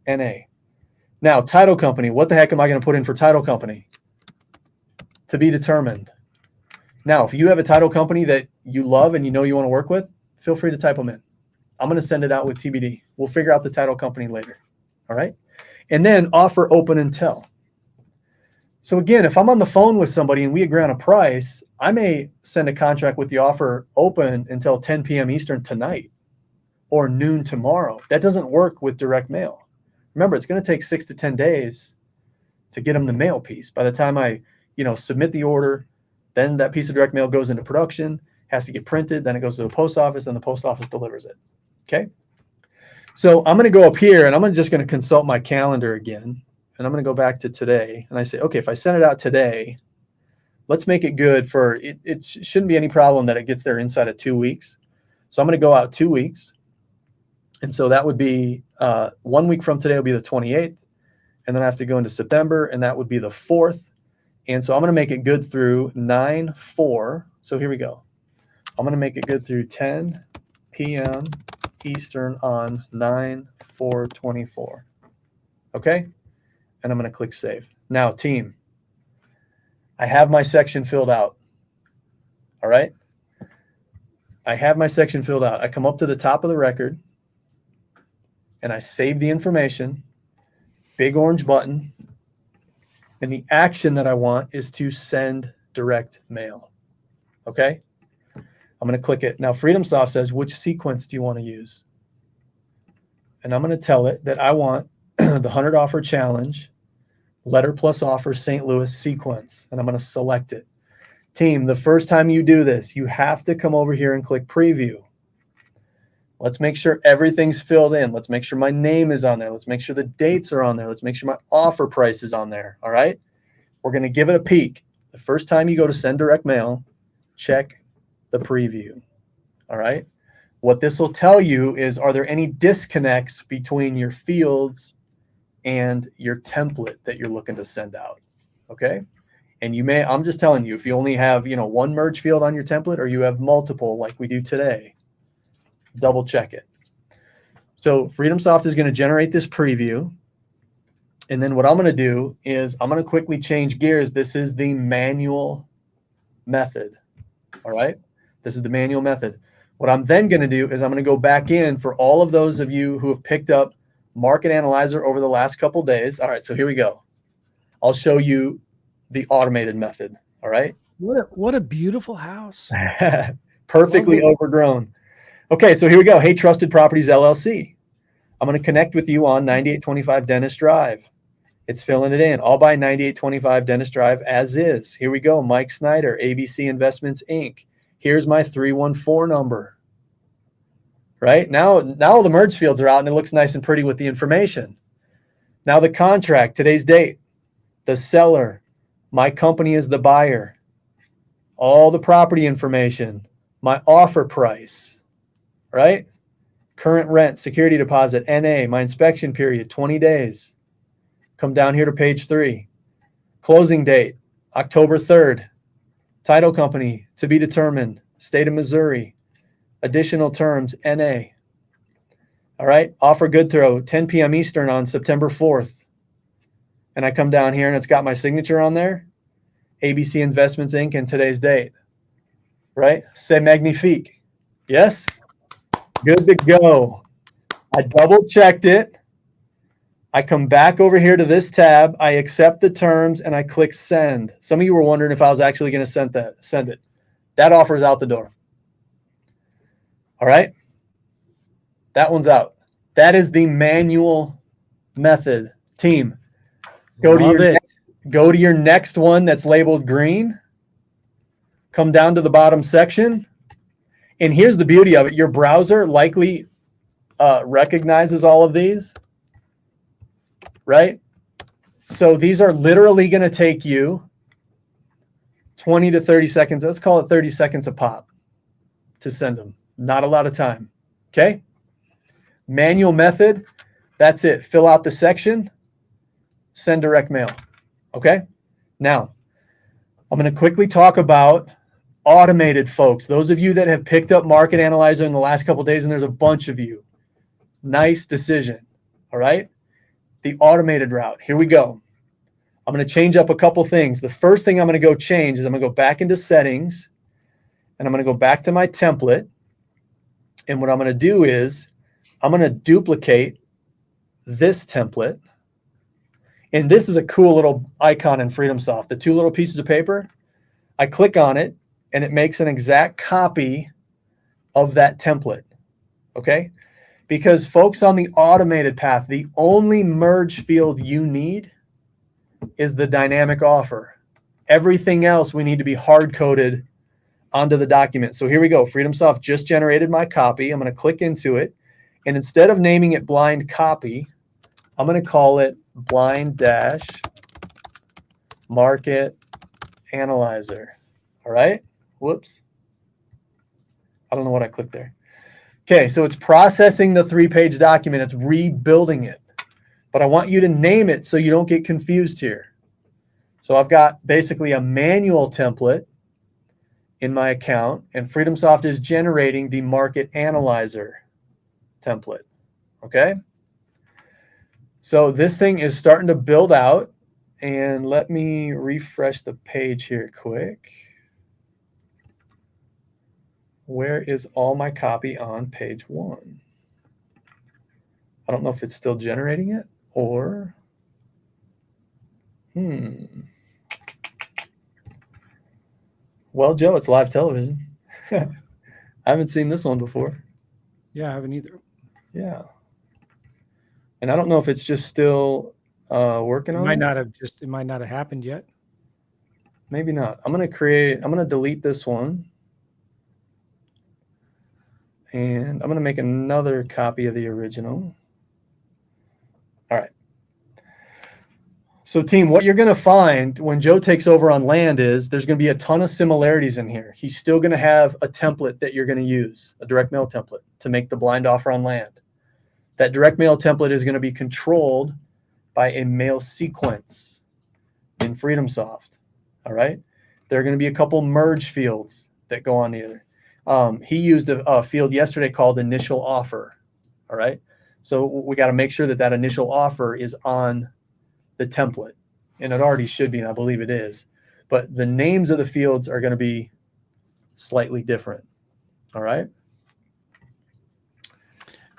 [SPEAKER 2] NA. Now, title company. What the heck am I going to put in for title company? To be determined. Now, if you have a title company that you love and you know you want to work with, feel free to type them in. I'm going to send it out with TBD. We'll figure out the title company later. All right. And then offer open and tell. So again, if I'm on the phone with somebody and we agree on a price, I may send a contract with the offer open until 10 p.m. Eastern tonight or noon tomorrow. That doesn't work with direct mail. Remember, it's going to take 6 to 10 days to get them the mail piece. By the time I, submit the order, then that piece of direct mail goes into production, has to get printed, then it goes to the post office, and the post office delivers it. Okay. So I'm going to go up here and I'm just going to consult my calendar again. And I'm going to go back to today. And I say, okay, if I send it out today, let's make it good for it. It shouldn't be any problem that it gets there inside of 2 weeks. So I'm going to go out 2 weeks. And so that would be 1 week from today will be the 28th. And then I have to go into September, and that would be the 4th. And so I'm going to make it good through 9/4. So here we go. I'm going to make it good through 10 p.m. Eastern on 9/4/24. Okay. And I'm going to click save. Now, team, I have my section filled out. All right. I have my section filled out. I come up to the top of the record and I save the information, big orange button. And the action that I want is to send direct mail. Okay. I'm going to click it. Now, FreedomSoft says, which sequence do you want to use? And I'm going to tell it that I want the 100 offer challenge, letter plus offer St. Louis sequence. And I'm going to select it. Team, the first time you do this, you have to come over here and click preview. Let's make sure everything's filled in. Let's make sure my name is on there. Let's make sure the dates are on there. Let's make sure my offer price is on there. All right. We're going to give it a peek. The first time you go to send direct mail, check the preview. All right. What this will tell you is, are there any disconnects between your fields and your template that you're looking to send out? Okay. And you may, I'm just telling you, if you only have, one merge field on your template, or you have multiple like we do today, double check it. So FreedomSoft is going to generate this preview. And then what I'm going to do is I'm going to quickly change gears. This is the manual method. All right. This is the manual method. What I'm then going to do is I'm going to go back in for all of those of you who have picked up Market Analyzer over the last couple of days. All right. So here we go. I'll show you the automated method. All right.
[SPEAKER 1] What a beautiful house.
[SPEAKER 2] Perfectly overgrown. Okay, so here we go. Hey, Trusted Properties LLC. I'm going to connect with you on 9825 Dennis Drive. It's filling it in. I'll buy 9825 Dennis Drive as is. Here we go. Mike Snyder, ABC Investments, Inc. Here's my 314 number. Right? Now all the merge fields are out and it looks nice and pretty with the information. Now the contract, today's date, the seller, my company is the buyer, all the property information, my offer price, right? Current rent, security deposit, NA, my inspection period, 20 days. Come down here to page 3. Closing date, October 3rd. Title company, to be determined, state of Missouri. Additional terms, NA. All right, offer good throw, 10 p.m. Eastern on September 4th. And I come down here and it's got my signature on there, ABC Investments, Inc., and today's date, right? C'est magnifique. Yes? Good to go. I double checked it. I come back over here to this tab. I accept the terms and I click send. Some of you were wondering if I was actually going to send it. That offer is out the door. All right. That one's out. That is the manual method. Team, go
[SPEAKER 1] Love it.
[SPEAKER 2] go to your next one that's labeled green. Come down to the bottom section. And here's the beauty of it. Your browser likely recognizes all of these, right? So these are literally going to take you 20 to 30 seconds. Let's call it 30 seconds a pop to send them. Not a lot of time. Okay? Manual method. That's it. Fill out the section. Send direct mail. Okay? Now, I'm going to quickly talk about automated folks. Those of you that have picked up Market Analyzer in the last couple of days, and there's a bunch of you. Nice decision. All right? The automated route. Here we go. I'm going to change up a couple things. The first thing I'm going to go change is I'm going to go back into settings, and I'm going to go back to my template. And what I'm going to do is I'm going to duplicate this template. And this is a cool little icon in FreedomSoft. The two little pieces of paper, I click on it, and it makes an exact copy of that template. Okay? Because folks, on the automated path, the only merge field you need is the dynamic offer. Everything else we need to be hard-coded onto the document. So here we go. FreedomSoft just generated my copy. I'm going to click into it. And instead of naming it blind copy, I'm going to call it blind dash market analyzer. All right. Whoops. I don't know what I clicked there. Okay. So it's processing the 3-page document. It's rebuilding it. But I want you to name it so you don't get confused here. So I've got basically a manual template in my account, and FreedomSoft is generating the market analyzer template. Okay. So this thing is starting to build out, and let me refresh the page here quick. Where is all my copy on page 1? I don't know if it's still generating it or, Well, Joe, it's live television. I haven't seen this one before.
[SPEAKER 1] Yeah, I haven't either.
[SPEAKER 2] Yeah. And I don't know if it's just still working on it.
[SPEAKER 1] It might not have happened yet.
[SPEAKER 2] Maybe not. I'm going to delete this one. And I'm going to make another copy of the original. All right. So team, what you're going to find when Joe takes over on land is there's going to be a ton of similarities in here. He's still going to have a template that you're going to use, a direct mail template to make the blind offer on land. That direct mail template is going to be controlled by a mail sequence in FreedomSoft. All right. There are going to be a couple merge fields that go on together. He used a field yesterday called initial offer. All right. So we got to make sure that that initial offer is on the template, and it already should be, and I believe it is. But the names of the fields are going to be slightly different. All right.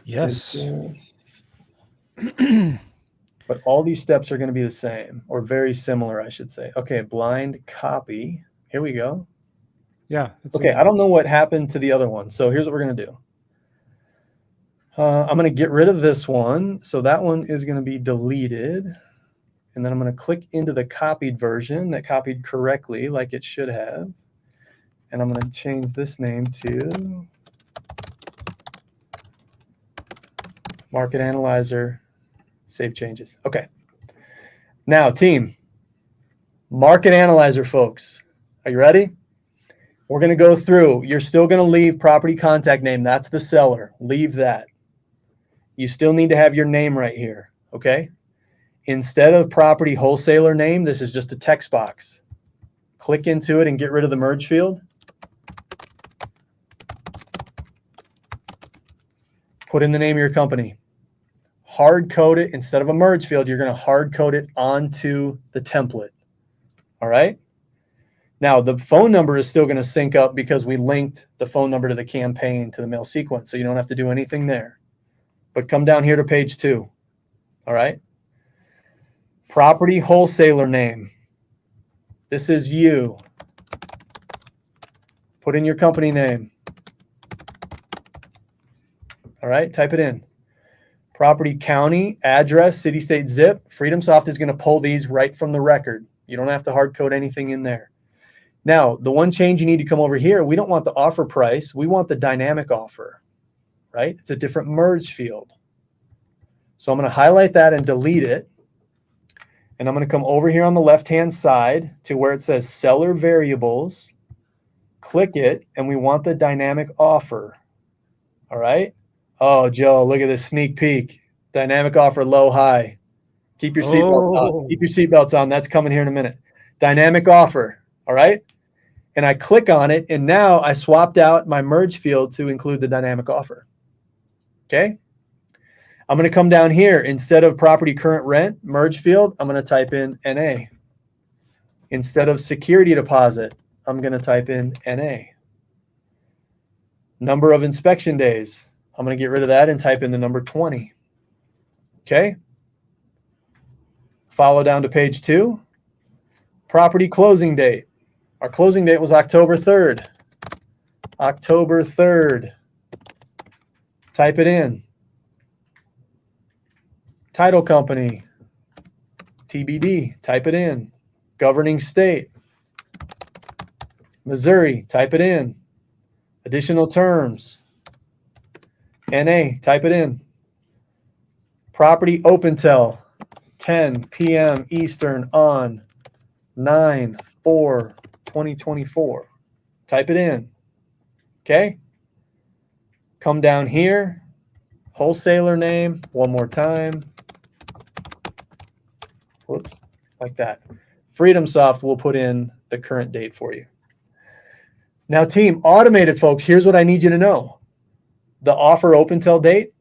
[SPEAKER 1] Yes.
[SPEAKER 2] But all these steps are going to be the same, or very similar, I should say. Okay, blind copy. Here we go.
[SPEAKER 1] Yeah.
[SPEAKER 2] Okay, I don't know what happened to the other one. So here's what we're going to do. I'm going to get rid of this one. So that one is going to be deleted. And then I'm going to click into the copied version that copied correctly like it should have. And I'm going to change this name to Market Analyzer. Save changes. Okay. Now, team, Market Analyzer, folks. Are you ready? We're going to go through. You're still going to leave property contact name. That's the seller. Leave that. You still need to have your name right here. Okay. Instead of property wholesaler name, this is just a text box. Click into it and get rid of the merge field. Put in the name of your company. Hard code it. Instead of a merge field, you're going to hard code it onto the template. All right. Now, the phone number is still going to sync up because we linked the phone number to the campaign to the mail sequence. So you don't have to do anything there. But come down here to page 2. All right. Property wholesaler name. This is you. Put in your company name. All right, type it in. Property, county, address, city, state, zip. FreedomSoft is going to pull these right from the record. You don't have to hard code anything in there. Now, the one change you need to come over here, we don't want the offer price. We want the dynamic offer, right? It's a different merge field. So I'm going to highlight that and delete it. And I'm going to come over here on the left-hand side to where it says seller variables. Click it, and we want the dynamic offer. All right. Oh, Joe, look at this sneak peek. Dynamic offer, low, high. Keep your seatbelts on. Keep your seatbelts on. That's coming here in a minute. Dynamic offer. All right. And I click on it, and now I swapped out my merge field to include the dynamic offer. Okay. I'm going to come down here. Instead of property current rent, merge field, I'm going to type in NA. Instead of security deposit, I'm going to type in NA. Number of inspection days, I'm going to get rid of that and type in the number 20. Okay. Follow down to page 2. Property closing date. Our closing date was October 3rd. October 3rd. Type it in. Title company. TBD. Type it in. Governing state. Missouri. Type it in. Additional terms. NA. Type it in. Property open till 10 p.m. Eastern on 9/4/2024. Type it in. Okay. Come down here. Wholesaler name. One more time. Whoops. Like that. FreedomSoft will put in the current date for you. Now, team, automated folks, here's what I need you to know. The offer open till date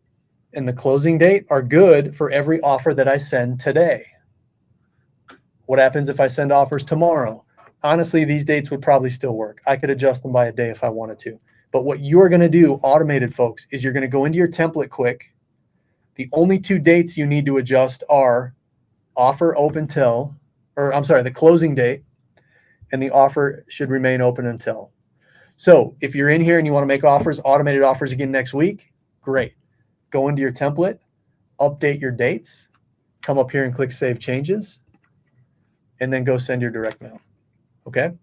[SPEAKER 2] and the closing date are good for every offer that I send today. What happens if I send offers tomorrow? Honestly, these dates would probably still work. I could adjust them by a day if I wanted to. But what you're going to do, automated folks, is you're going to go into your template quick. The only 2 dates you need to adjust are offer open till, the closing date, and the offer should remain open until. So if you're in here and you want to make offers, automated offers again next week, great. Go into your template, update your dates, come up here and click Save Changes, and then go send your direct mail. Okay?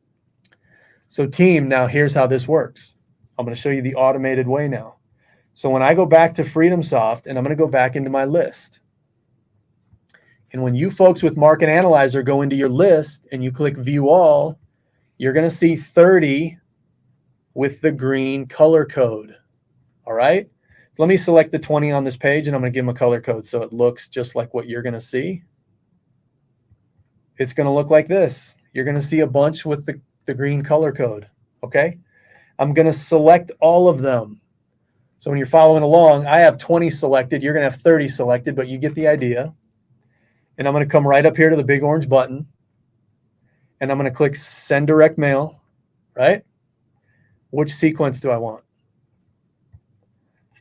[SPEAKER 2] So team, now here's how this works. I'm going to show you the automated way now. So when I go back to FreedomSoft, and I'm going to go back into my list, and when you folks with Market Analyzer go into your list and you click View All, you're going to see 30 with the green color code. All right? So let me select the 20 on this page, and I'm going to give them a color code so it looks just like what you're going to see. It's going to look like this. You're going to see a bunch with the green color code. Okay? I'm going to select all of them. So when you're following along, I have 20 selected. You're going to have 30 selected, but you get the idea. And I'm going to come right up here to the big orange button, and I'm going to click Send Direct Mail, right? Which sequence do I want?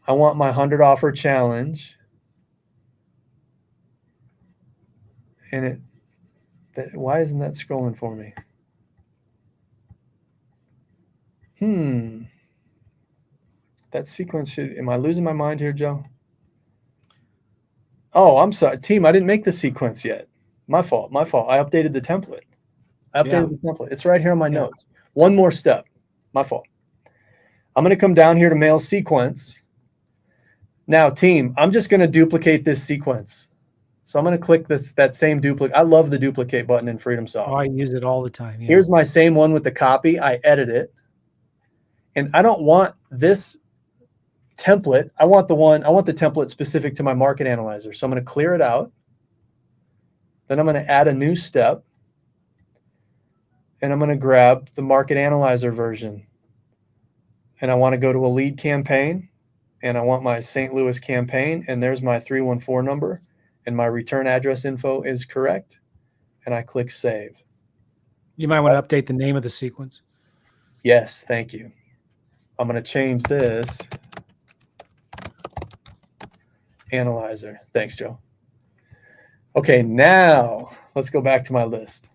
[SPEAKER 2] I want my 100 offer challenge. And why isn't that scrolling for me? That sequence am I losing my mind here, Joe? Oh, I'm sorry. Team, I didn't make the sequence yet. My fault. I updated the template. It's right here on my notes. One more step. My fault. I'm going to come down here to mail sequence. Now, team, I'm just going to duplicate this sequence. So I'm going to click that same duplicate. I love the duplicate button in FreedomSoft.
[SPEAKER 1] Oh, I use it all the time. Yeah.
[SPEAKER 2] Here's my same one with the copy. I edit it. And I don't want this template. I want the template specific to my market analyzer. So I'm going to clear it out. Then I'm going to add a new step. And I'm going to grab the market analyzer version. And I want to go to a lead campaign. And I want my St. Louis campaign. And there's my 314 number. And my return address info is correct. And I click Save.
[SPEAKER 1] You might want to update the name of the sequence.
[SPEAKER 2] Yes, thank you. I'm going to change this. Analyzer. Thanks, Joe. Okay, now let's go back to my list.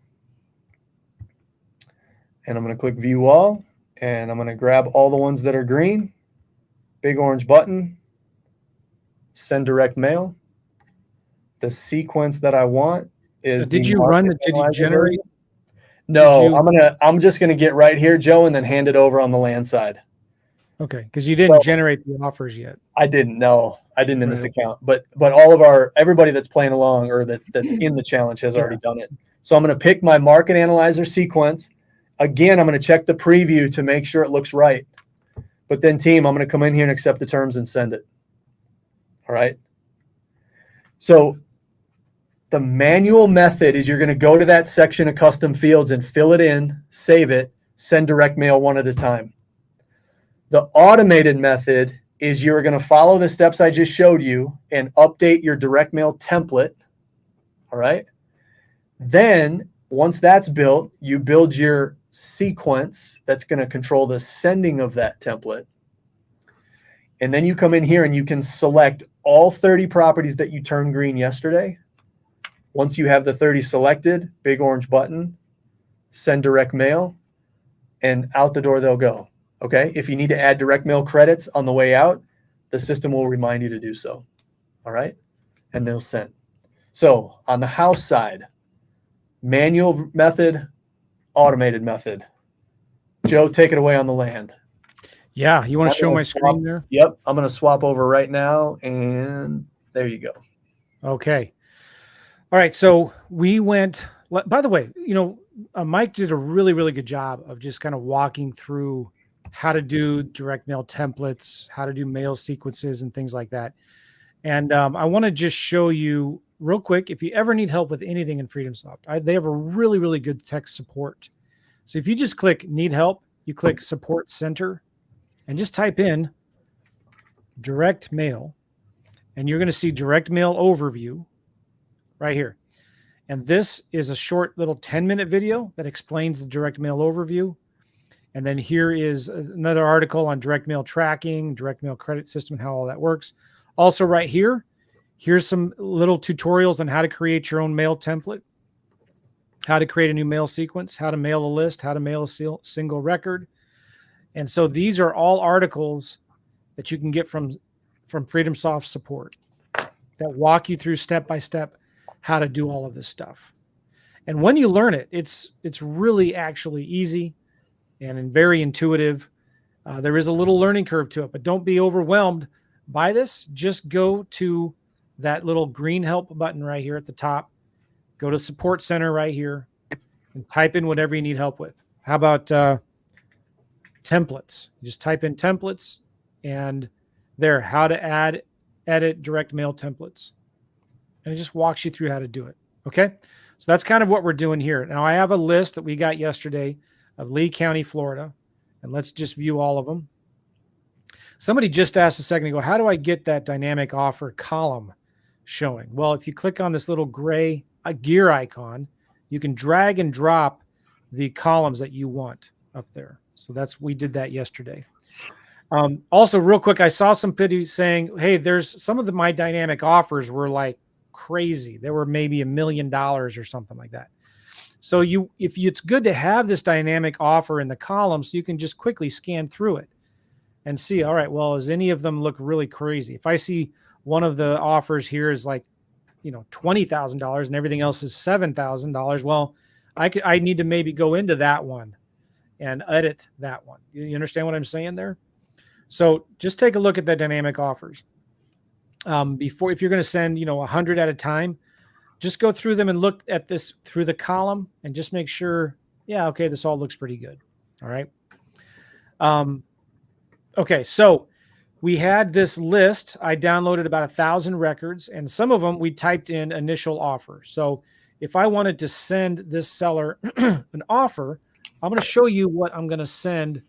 [SPEAKER 2] And I'm going to click View All. And I'm going to grab all the ones that are green. Big orange button. send direct mail. The sequence that I want is the
[SPEAKER 1] Did you
[SPEAKER 2] market
[SPEAKER 1] run the, did you
[SPEAKER 2] analyzer
[SPEAKER 1] generate,
[SPEAKER 2] version.
[SPEAKER 1] did
[SPEAKER 2] No,
[SPEAKER 1] you,
[SPEAKER 2] I'm just gonna get right here, Joe, and then hand it over on the land side.
[SPEAKER 1] okay, because you didn't
[SPEAKER 2] So
[SPEAKER 1] generate the offers yet.
[SPEAKER 2] I didn't know. I didn't in
[SPEAKER 1] Right.
[SPEAKER 2] this account, but all of everybody that's playing along or that's in the challenge has
[SPEAKER 1] Yeah.
[SPEAKER 2] already done it. So I'm going to pick my market analyzer sequence. Again, I'm going to check the preview to make sure it looks right. But then, team, I'm going to come in here and accept the terms and send it. All right. So the manual method is you're going to go to that section of custom fields and fill it in, save it, send direct mail one at a time. The automated method is you're going to follow the steps I just showed you and update your direct mail template. All right. Then once that's built, you build your sequence that's going to control the sending of that template. And then you come in here and you can select all 30 properties that you turned green yesterday. Once you have the 30 selected, big orange button, send direct mail, and out the door they'll go. Okay. If you need to add direct mail credits on the way out, the system will remind you to do so. All right. And they'll send. So on the house side, manual method, automated method. Joe, take it away on the land.
[SPEAKER 1] Yeah. You want to show my screen there?
[SPEAKER 2] Yep. I'm going to swap over right now. And there you go.
[SPEAKER 1] Okay. All right. So we went, by the way, Mike did a really, really good job of just kind of walking through how to do direct mail templates, how to do mail sequences and things like that. And I want to just show you real quick, if you ever need help with anything in FreedomSoft, they have a really, really good tech support. So if you just click need help, you click support center and just type in direct mail, and you're going to see direct mail overview right here. And this is a short little 10-minute video that explains the direct mail overview. And then here is another article on direct mail tracking, direct mail credit system, and how all that works. Also right here, here's some little tutorials on how to create your own mail template, how to create a new mail sequence, how to mail a list, how to mail a single record. And so these are all articles that you can get from FreedomSoft support that walk you through step-by-step how to do all of this stuff. And when you learn it, it's really actually easy and very intuitive. There is a little learning curve to it, but don't be overwhelmed by this. Just go to that little green help button right here at the top. Go to support center right here and type in whatever you need help with. How about templates? Just type in templates and there, how to edit direct mail templates. And it just walks you through how to do it. Okay. So that's kind of what we're doing here. Now I have a list that we got yesterday of Lee County, Florida, and let's just view all of them. Somebody just asked a second ago, how do I get that dynamic offer column showing? Well, if you click on this little gray gear icon, you can drag and drop the columns that you want up there. So we did that yesterday. Also, real quick, I saw some videos saying, hey, there's some of my dynamic offers were like crazy. They were maybe $1 million or something like that. So it's good to have this dynamic offer in the column so you can just quickly scan through it and see, all right, well, does any of them look really crazy? If I see one of the offers here is like, $20,000 and everything else is $7,000, well, I need to maybe go into that one and edit that one. You understand what I'm saying there? So just take a look at the dynamic offers. If you're going to send, 100 at a time, just go through them and look at this through the column and just make sure, yeah, okay, this all looks pretty good. All right. Okay, so we had this list. I downloaded about 1,000 records, and some of them we typed in initial offer. So if I wanted to send this seller an offer, I'm going to show you what I'm going to send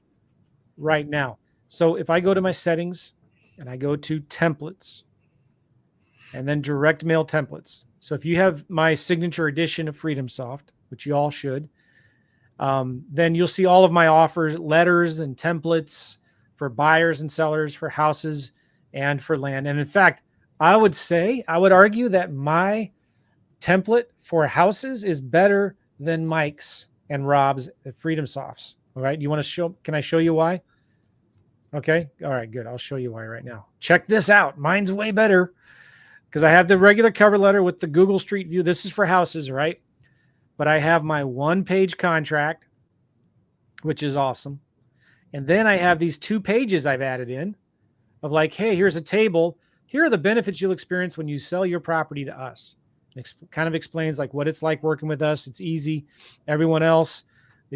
[SPEAKER 1] right now. So if I go to my settings and I go to templates and then direct mail templates. So if you have my signature edition of FreedomSoft, which you all should, then you'll see all of my offers, letters and templates for buyers and sellers, for houses and for land. And in fact, I would argue that my template for houses is better than Mike's and Rob's at FreedomSoft's. All right. You want to can I show you why? Okay. All right, good. I'll show you why right now. Check this out. Mine's way better because I have the regular cover letter with the Google Street View. This is for houses, right? But I have my 1-page contract, which is awesome. And then I have these 2 pages I've added in of like, hey, here's a table. Here are the benefits you'll experience when you sell your property to us. It kind of explains like what it's like working with us. It's easy. Everyone else,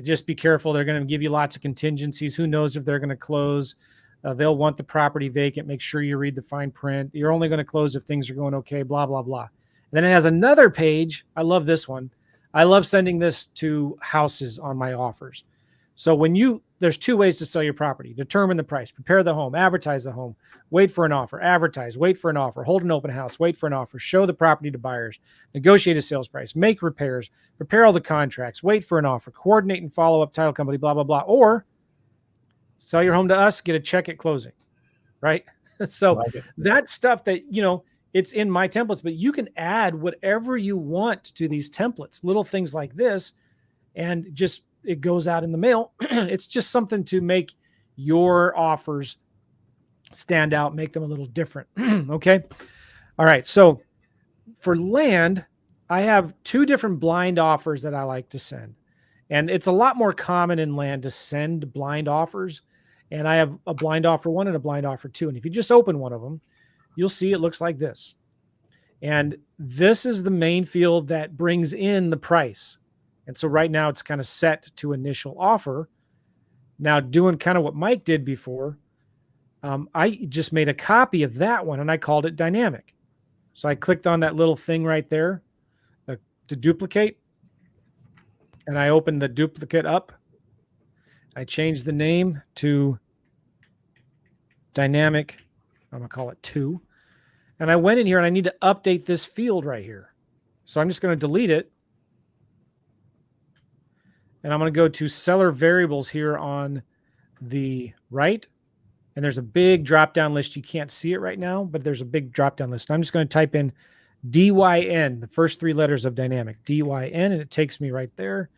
[SPEAKER 1] just be careful. They're going to give you lots of contingencies. Who knows if they're going to close? They'll want the property vacant. Make sure you read the fine print. You're only going to close if things are going okay, blah, blah, blah. And then it has another page. I love this one. I love sending this to houses on my offers. So there's 2 ways to sell your property: determine the price, prepare the home, advertise the home, wait for an offer, advertise, wait for an offer, hold an open house, wait for an offer, show the property to buyers, negotiate a sales price, make repairs, prepare all the contracts, wait for an offer, coordinate and follow up title company, blah, blah, blah, or sell your home to us, get a check at closing, right? So
[SPEAKER 2] Like it.
[SPEAKER 1] that stuff that, it's in my templates, but you can add whatever you want to these templates, little things like this, and just it goes out in the mail. It's just something to make your offers stand out, make them a little different. Okay. All right. So for land, I have 2 different blind offers that I like to send. And it's a lot more common in land to send blind offers. And I have a blind offer 1 and a blind offer 2. And if you just open one of them, you'll see it looks like this. And this is the main field that brings in the price. And so right now it's kind of set to initial offer. Now doing kind of what Mike did before, I just made a copy of that one and I called it dynamic. So I clicked on that little thing right there to duplicate. And I opened the duplicate up. I changed the name to dynamic. I'm going to call it 2. And I went in here and I need to update this field right here. So I'm just going to delete it. And I'm going to go to seller variables here on the right. And there's a big drop-down list. You can't see it right now, but there's a big drop-down list. And I'm just going to type in DYN, the first 3 letters of dynamic, DYN, and it takes me right there.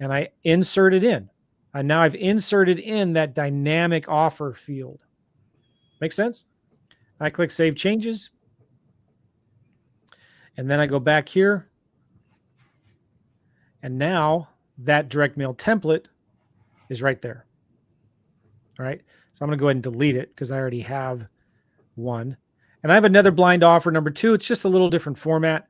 [SPEAKER 1] And I insert it in. And now I've inserted in that dynamic offer field. Make sense? I click Save Changes. And then I go back here. And now that direct mail template is right there. All right. So I'm going to go ahead and delete it because I already have one. And I have another blind offer number 2. It's just a little different format.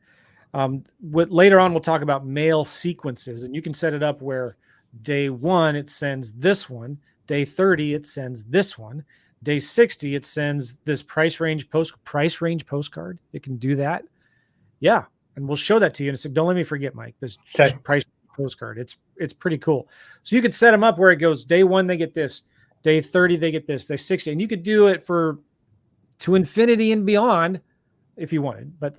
[SPEAKER 1] Later on, we'll talk about mail sequences, and you can set it up where day 1, it sends this one. Day 30, it sends this one. Day 60, it sends this price range postcard. It can do that. Yeah. And we'll show that to you. And don't let me forget, Mike, this price postcard. It's pretty cool. So you could set them up where it goes day 1, they get this, day 30, they get this, day 60. And you could do it to infinity and beyond if you wanted, but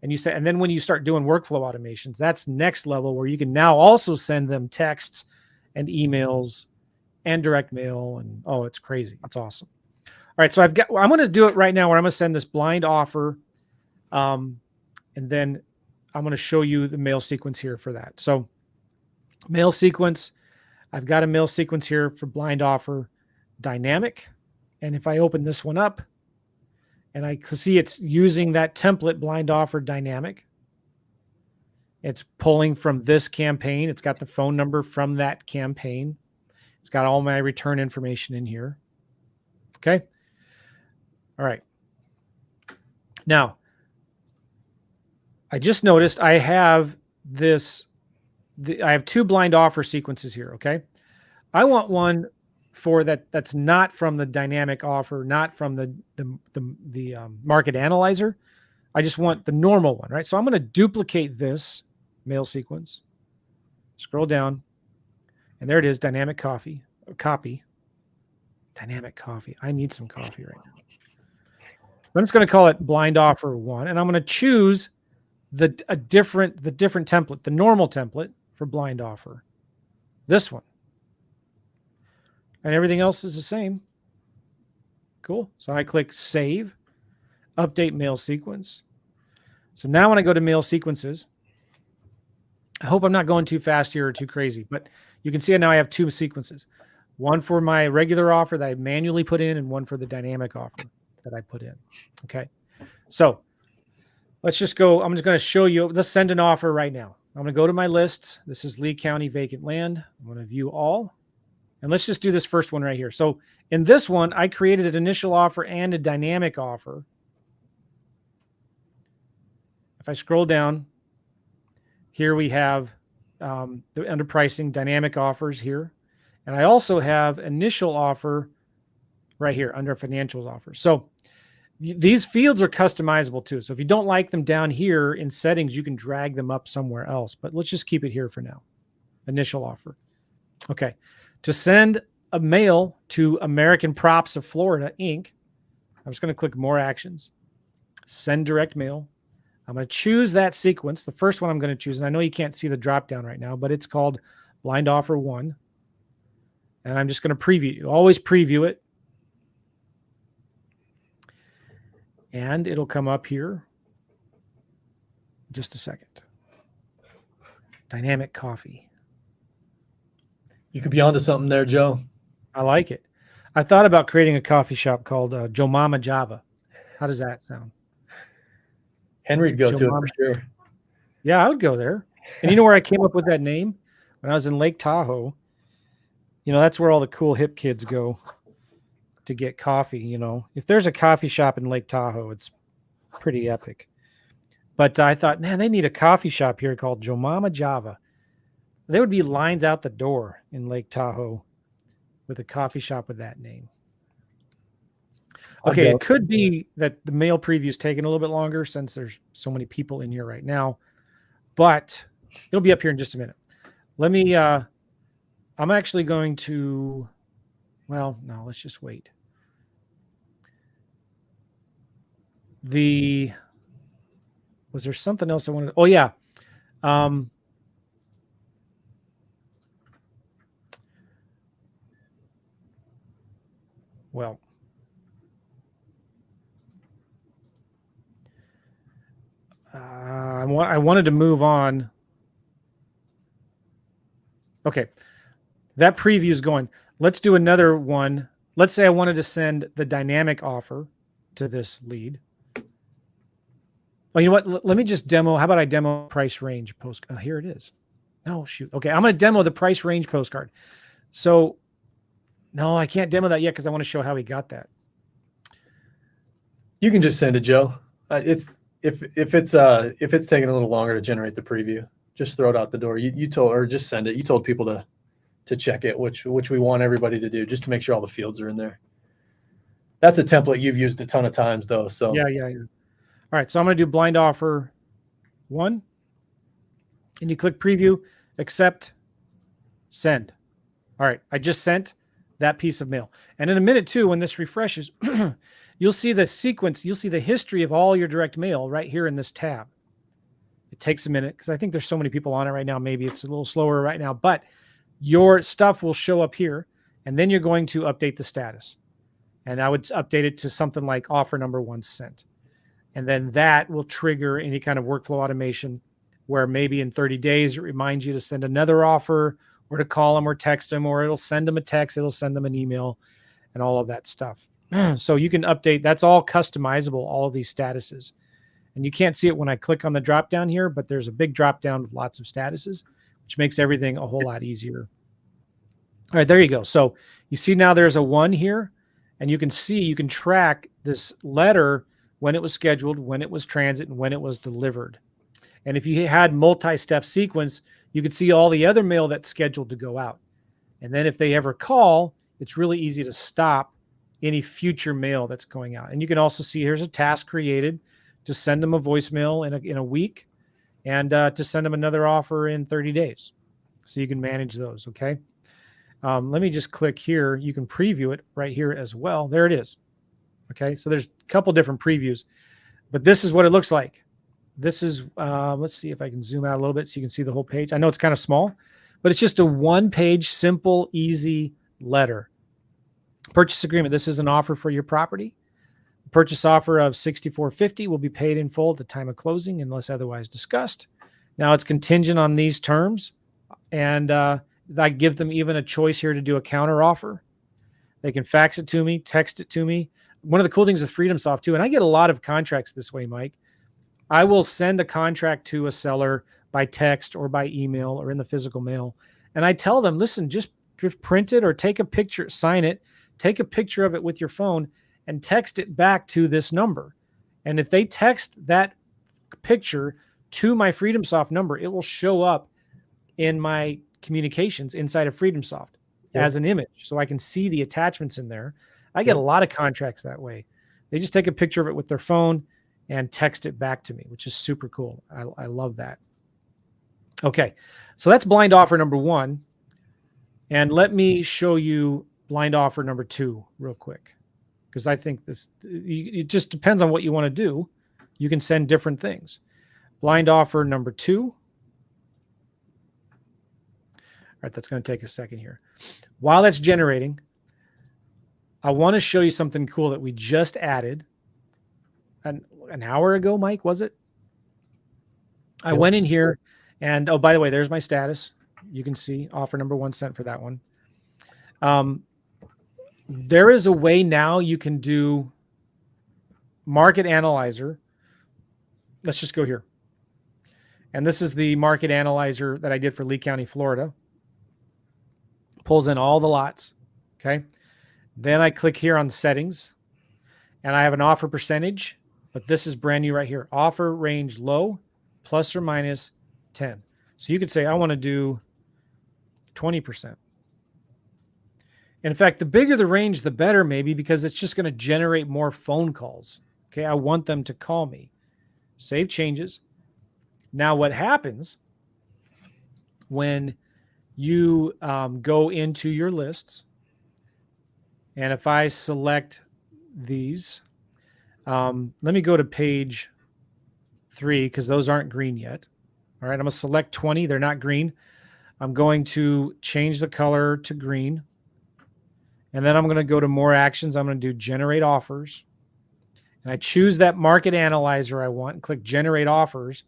[SPEAKER 1] and then when you start doing workflow automations, that's next level where you can now also send them texts and emails and direct mail. And it's crazy. It's awesome. All right. So I'm going to do it right now where I'm going to send this blind offer. And then I'm going to show you the mail sequence here for that. So mail sequence, I've got a mail sequence here for blind offer dynamic. And if I open this one up and I see it's using that template blind offer dynamic, it's pulling from this campaign. It's got the phone number from that campaign. It's got all my return information in here. Okay. All right. Now, I just noticed I have I have 2 blind offer sequences here. Okay. I want one for that's not from the dynamic offer, not from the market analyzer. I just want the normal one, right? So I'm going to duplicate this mail sequence, scroll down, and there it is, dynamic copy. Dynamic coffee. I need some coffee right now. I'm just going to call it blind offer 1, and I'm going to choose the different template, the normal template for blind offer. This one. And everything else is the same. Cool. So I click Save, Update Mail Sequence. So now when I go to Mail Sequences, I hope I'm not going too fast here or too crazy, but you can see now I have 2 sequences. one for my regular offer that I manually put in, and one for the dynamic offer that I put in. Okay. So let's just go. I'm just going to show you. Let's send an offer right now. I'm going to go to my lists. This is Lee County vacant land. I'm going to view all. And let's just do this first one right here. So in this one, I created an initial offer and a dynamic offer. If I scroll down, here we have the under pricing dynamic offers here. And I also have initial offer right here under financials offer. So these fields are customizable too. So if you don't like them down here in settings, you can drag them up somewhere else. But let's just keep it here for now. Initial offer. Okay. To send a mail to American Props of Florida, Inc., I'm just going to click More Actions. Send direct mail. I'm going to choose that sequence. The first one I'm going to choose, and I know you can't see the drop down right now, but it's called Blind Offer 1. And I'm just going to preview. Always preview it. And it'll come up here. Just a second. Dynamic coffee.
[SPEAKER 2] You could be onto something there, Joe.
[SPEAKER 1] I like it. I thought about creating a coffee shop called Joe Mama Java. How does that sound?
[SPEAKER 2] Henry'd go
[SPEAKER 1] Joe
[SPEAKER 2] to
[SPEAKER 1] Mama.
[SPEAKER 2] it for sure.
[SPEAKER 1] Yeah, I would go there. And you know where I came up with that name? When I was in Lake Tahoe. You know, that's where all the cool hip kids go to get coffee. You know, if there's a coffee shop in Lake Tahoe, it's pretty epic. But I thought, man, they need a coffee shop here called Joe Mama Java. There would be lines out the door in Lake Tahoe with a coffee shop with that name. Okay, it could be that the mail preview is taking a little bit longer since there's so many people in here right now, but it'll be up here in just a minute. Let me, I'm actually going to, well, no, let's just wait. Was there something else I wanted? Oh, yeah. Well, I wanted to move on. Okay, that preview is going. Let's do another one. Let's say I wanted to send the dynamic offer to this lead. Oh, you know what? Let me just demo. How about I demo price range post? Oh, here it is. No, shoot. Okay, I'm going to demo the price range postcard. So, no, I can't demo that yet because I want to show how he got that.
[SPEAKER 2] You can just send it, Joe. If it's taking a little longer to generate the preview, just throw it out the door. You told, or just send it. You told people to check it, which we want everybody to do, just to make sure all the fields are in there. That's a template you've used a ton of times, though. So
[SPEAKER 1] yeah. All right, so I'm going to do blind offer 1, and you click preview, accept, send. All right, I just sent that piece of mail. And in a minute, too, when this refreshes, you'll see the sequence. You'll see the history of all your direct mail right here in this tab. It takes a minute because I think there's so many people on it right now. Maybe it's a little slower right now, but your stuff will show up here, and then you're going to update the status. And I would update it to something like offer number 1 sent. And then that will trigger any kind of workflow automation where maybe in 30 days, it reminds you to send another offer or to call them or text them, or it'll send them a text, it'll send them an email and all of that stuff. So you can update. That's all customizable, all of these statuses. And you can't see it when I click on the drop down here, but there's a big drop down with lots of statuses, which makes everything a whole lot easier. All right, there you go. So you see now there's a 1 here, and you can see, you can track this letter when it was scheduled, when it was transit, and when it was delivered. And if you had multi-step sequence, you could see all the other mail that's scheduled to go out. And then if they ever call, it's really easy to stop any future mail that's going out. And you can also see here's a task created to send them a voicemail in a week, and to send them another offer in 30 days. So you can manage those, okay? Let me just click here. You can preview it right here as well. There it is. Okay, so there's a couple different previews, but this is what it looks like. This is, let's see if I can zoom out a little bit so you can see the whole page. I know it's kind of small, but it's just a 1-page, simple, easy letter. Purchase agreement. This is an offer for your property. Purchase offer of $64.50 will be paid in full at the time of closing unless otherwise discussed. Now it's contingent on these terms, and I give them even a choice here to do a counter offer. They can fax it to me, text it to me. One of the cool things with FreedomSoft too, and I get a lot of contracts this way, Mike. I will send a contract to a seller by text or by email or in the physical mail. And I tell them, listen, just print it or take a picture, sign it, take a picture of it with your phone and text it back to this number. And if they text that picture to my FreedomSoft number, it will show up in my communications inside of FreedomSoft as an image. So I can see the attachments in there. I get a lot of contracts that way. They just take a picture of it with their phone and text it back to me, which is super cool. I love that. Okay, so that's blind offer number 1. And let me show you blind offer number 2 real quick, because I think it just depends on what you want to do. You can send different things. Blind offer number 2. All right, that's going to take a second here. While that's generating, I want to show you something cool that we just added an hour ago, Mike, was it? I went in here and, oh, by the way, there's my status. You can see offer number 1 sent for that one. There is a way now you can do market analyzer. Let's just go here. And this is the market analyzer that I did for Lee County, Florida. Pulls in all the lots. Okay. Then I click here on settings and I have an offer percentage, but this is brand new right here. Offer range low, plus or minus 10. So you could say, I want to do 20%. In fact, the bigger the range, the better maybe, because it's just going to generate more phone calls. Okay. I want them to call me. Save changes. Now what happens when you go into your lists, and if I select these, let me go to page 3 because those aren't green yet. All right, I'm going to select 20. They're not green. I'm going to change the color to green. And then I'm going to go to more actions. I'm going to do generate offers. And I choose that market analyzer I want and click generate offers.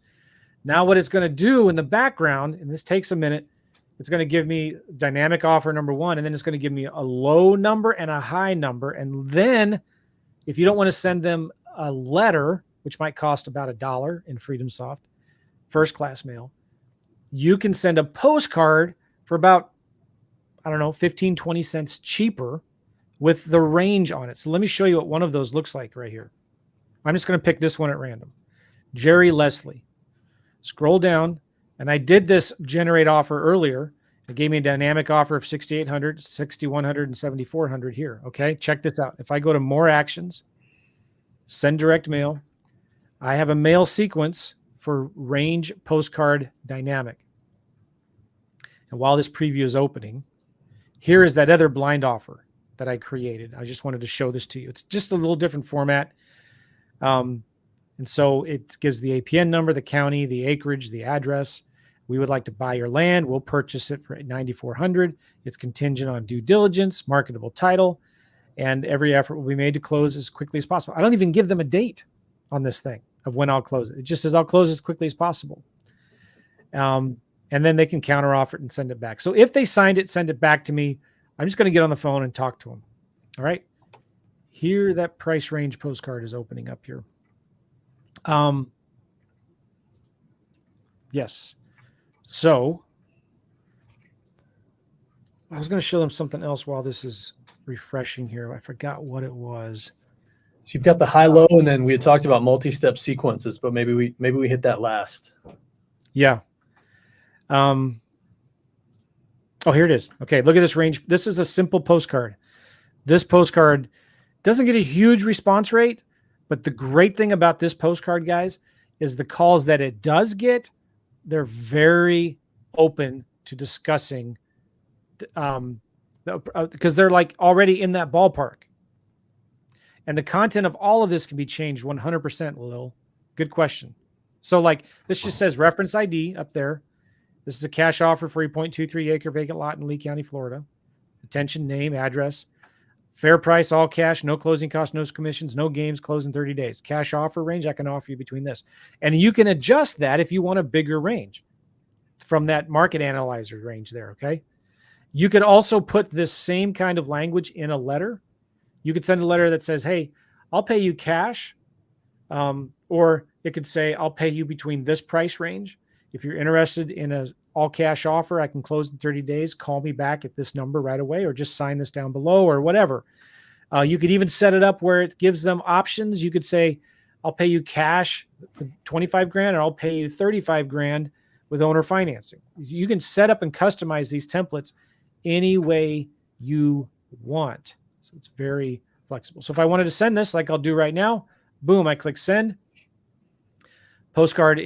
[SPEAKER 1] Now what it's going to do in the background, and this takes a minute, it's going to give me dynamic offer number 1, and then it's going to give me a low number and a high number. And then if you don't want to send them a letter, which might cost about $1 in FreedomSoft, first class mail, you can send a postcard for about, I don't know, 15, 20 cents cheaper with the range on it. So let me show you what one of those looks like right here. I'm just going to pick this one at random. Jerry Leslie. Scroll down, and I did this generate offer earlier. It gave me a dynamic offer of 6,800, 6,100, and 7,400 here. Okay, check this out. If I go to more actions, send direct mail, I have a mail sequence for range postcard dynamic. And while this preview is opening, here is that other blind offer that I created. I just wanted to show this to you. It's just a little different format. And so it gives the APN number, the county, the acreage, the address. We would like to buy your land. We'll purchase it for $9,400. It's contingent on due diligence, marketable title, and every effort will be made to close as quickly as possible. I don't even give them a date on this thing of when I'll close it. It just says I'll close as quickly as possible. And then they can counter offer it and send it back. So if they signed it, send it back to me. I'm just going to get on the phone and talk to them. All right. Here, that price range postcard is opening up here. Yes. So I was going to show them something else while this is refreshing here. I forgot what it was.
[SPEAKER 2] So you've got the high-low, and then we had talked about multi-step sequences, but maybe we hit that last.
[SPEAKER 1] Yeah. Oh, here it is. Okay, look at this range. This is a simple postcard. This postcard doesn't get a huge response rate, but the great thing about this postcard, guys, is the calls that it does get, they're very open to discussing because they're like already in that ballpark. And the content of all of this can be changed 100%, Lil. Good question. So like this just says reference ID up there. This is a cash offer for a 0.23 acre vacant lot in Lee County, Florida. Attention, name, address. Fair price, all cash, no closing costs, no commissions, no games, close in 30 days. Cash offer range, I can offer you between this. And you can adjust that if you want a bigger range from that market analyzer range there, okay? You could also put this same kind of language in a letter. You could send a letter that says, hey, I'll pay you cash. Or it could say, I'll pay you between this price range. If you're interested in a all cash offer, I can close in 30 days. Call me back at this number right away, or just sign this down below, or whatever. You could even set it up where it gives them options. You could say, I'll pay you cash for 25 grand, or I'll pay you 35 grand with owner financing. You can set up and customize these templates any way you want. So it's very flexible. So if I wanted to send this, like I'll do right now, boom, I click send. Postcard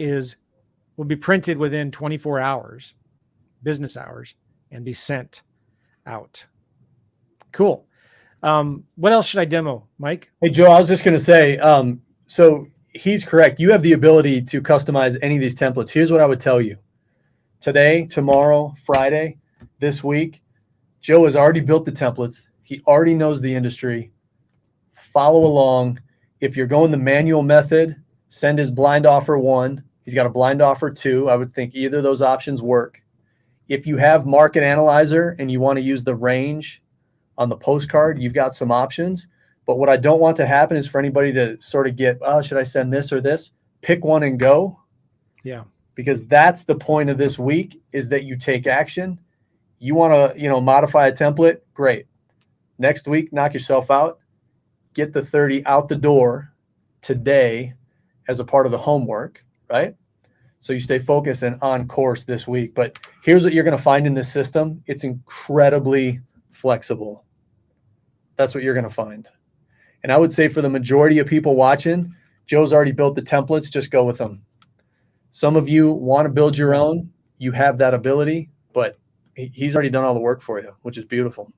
[SPEAKER 1] will be printed within 24 hours, business hours, and be sent out. Cool. What else should I demo, Mike?
[SPEAKER 2] Hey, Joe, I was just going to say, so he's correct. You have the ability to customize any of these templates. Here's what I would tell you. Today, tomorrow, Friday, this week, Joe has already built the templates. He already knows the industry. Follow along. If you're going the manual method, send his blind offer 1. He's got a blind offer 2. I would think either of those options work. If you have Market Analyzer and you want to use the range on the postcard, you've got some options. But what I don't want to happen is for anybody to sort of get, oh, should I send this or this? Pick one and go.
[SPEAKER 1] Yeah.
[SPEAKER 2] Because that's the point of this week, is that you take action. You want to, modify a template, great. Next week, knock yourself out. Get the 30 out the door today as a part of the homework, right? So you stay focused and on course this week. But here's what you're going to find in this system. It's incredibly flexible. That's what you're going to find. And I would say for the majority of people watching, Joe's already built the templates. Just go with them. Some of you want to build your own. You have that ability, but he's already done all the work for you, which is beautiful.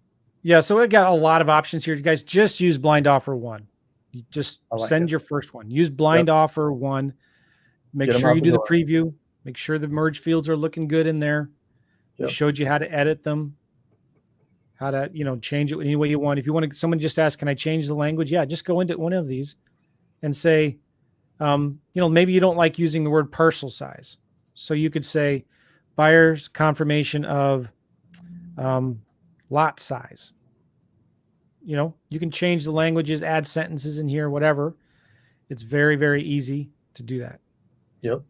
[SPEAKER 1] Yeah, so we got a lot of options here. You guys just use blind offer 1. You just send your first one. Use blind offer 1. Make sure you do the preview. Make sure the merge fields are looking good in there. We showed you how to edit them, how to, change it any way you want. If you want to, someone just asked, can I change the language? Yeah, just go into one of these and say, maybe you don't like using the word parcel size. So you could say buyer's confirmation of lot size. You can change the languages, add sentences in here, whatever. It's very, very easy to do that.
[SPEAKER 2] Yep.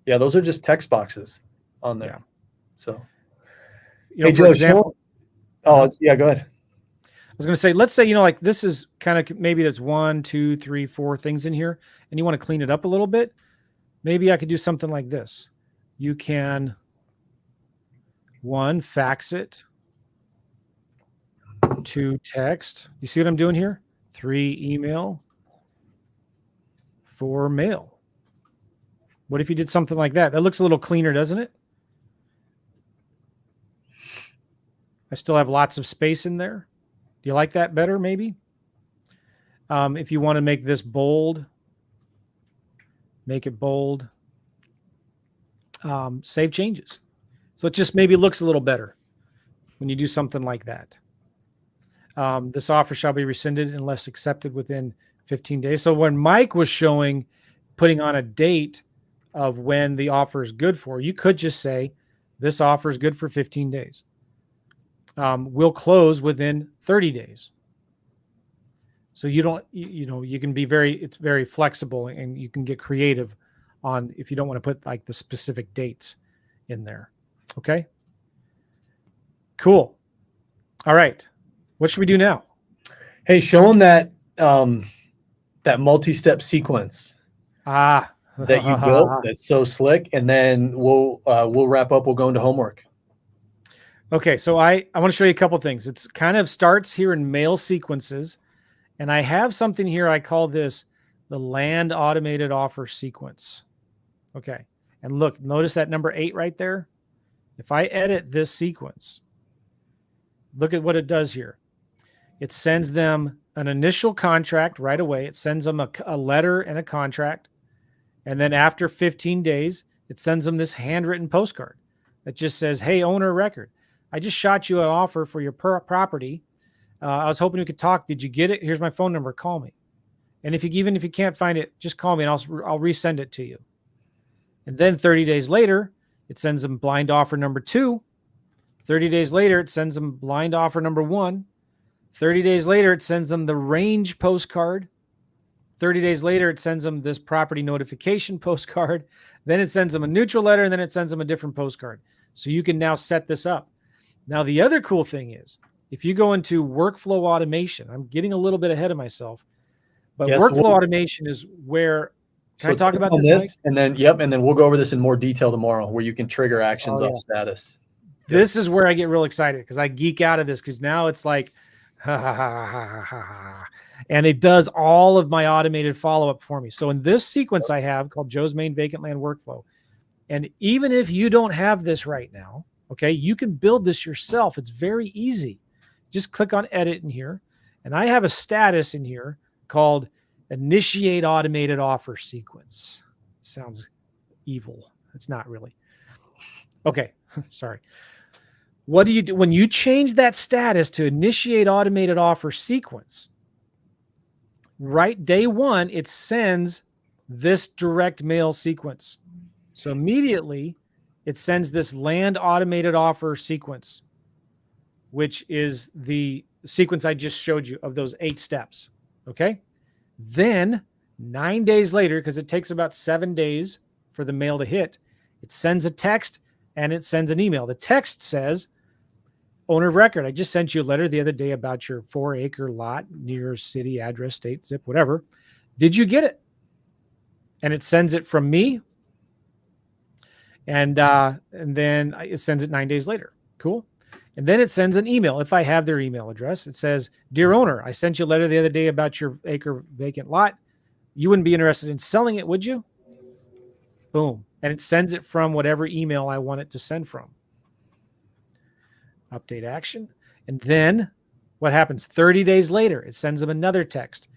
[SPEAKER 2] Yeah, those are just text boxes on there. Yeah. So,
[SPEAKER 1] hey, for example.
[SPEAKER 2] Go ahead.
[SPEAKER 1] I was going to say, let's say, like this is kind of, maybe there's 1, 2, 3, 4 things in here, and you want to clean it up a little bit. Maybe I could do something like this. You can, 1, fax it. 2, text. You see what I'm doing here? 3, email. 4, mail. What if you did something like that? That looks a little cleaner, doesn't it? I still have lots of space in there. Do you like that better, maybe? If you want to make this bold, make it bold. Save changes. So it just maybe looks a little better when you do something like that. This offer shall be rescinded unless accepted within 15 days. So when Mike was showing putting on a date of when the offer is good for, you could just say, this offer is good for 15 days. We'll close within 30 days. So you don't, you can be it's very flexible, and you can get creative on if you don't want to put like the specific dates in there. Okay. Cool. All right. What should we do now?
[SPEAKER 2] Hey, show them that multi-step sequence that you built. That's so slick, and then we'll wrap up. We'll go into homework.
[SPEAKER 1] Okay, so I want to show you a couple things. It's kind of starts here in mail sequences, and I have something here. I call this the land automated offer sequence. Okay, and look, notice that number 8 right there. If I edit this sequence, look at what it does here. It sends them an initial contract right away. It sends them a letter and a contract. And then after 15 days, it sends them this handwritten postcard that just says, hey, owner record, I just shot you an offer for your property. I was hoping we could talk. Did you get it? Here's my phone number. Call me. And even if you can't find it, just call me and I'll resend it to you. And then 30 days later, it sends them blind offer number 2. 30 days later, it sends them blind offer number 1. 30 days later, it sends them the range postcard. 30 days later, it sends them this property notification postcard. Then it sends them a neutral letter, and then it sends them a different postcard. So you can now set this up. Now, the other cool thing is, if you go into workflow automation, I'm getting a little bit ahead of myself, but
[SPEAKER 2] Yes.
[SPEAKER 1] workflow automation is where, can I talk about this, Mike?
[SPEAKER 2] And then, yep. And then we'll go over this in more detail tomorrow, where you can trigger actions off status.
[SPEAKER 1] This is where I get real excited because I geek out of this, because now it's like, ha, ha, ha, ha, ha, ha. And it does all of my automated follow-up for me. So in this sequence I have called Joe's Main Vacant Land Workflow, and even if you don't have this right now, okay, you can build this yourself. It's very easy. Just click on edit in here. And I have a status in here called initiate automated offer sequence. Sounds evil. It's not really. Okay, sorry. What do you do when you change that status to initiate automated offer sequence? Right, day 1, it sends this direct mail sequence. So immediately it sends this land automated offer sequence, which is the sequence I just showed you of those 8 steps. Okay. Then 9 days later, because it takes about 7 days for the mail to hit, it sends a text and it sends an email. The text says, owner of record, I just sent you a letter the other day about your 4-acre lot near city, address, state, zip, whatever. Did you get it? And it sends it from me. And then it sends it 9 days later. Cool. And then it sends an email. If I have their email address, it says, dear owner, I sent you a letter the other day about your acre vacant lot. You wouldn't be interested in selling it, would you? Boom. And it sends it from whatever email I want it to send from. Update action. And then what happens? 30 days later, it sends them another text.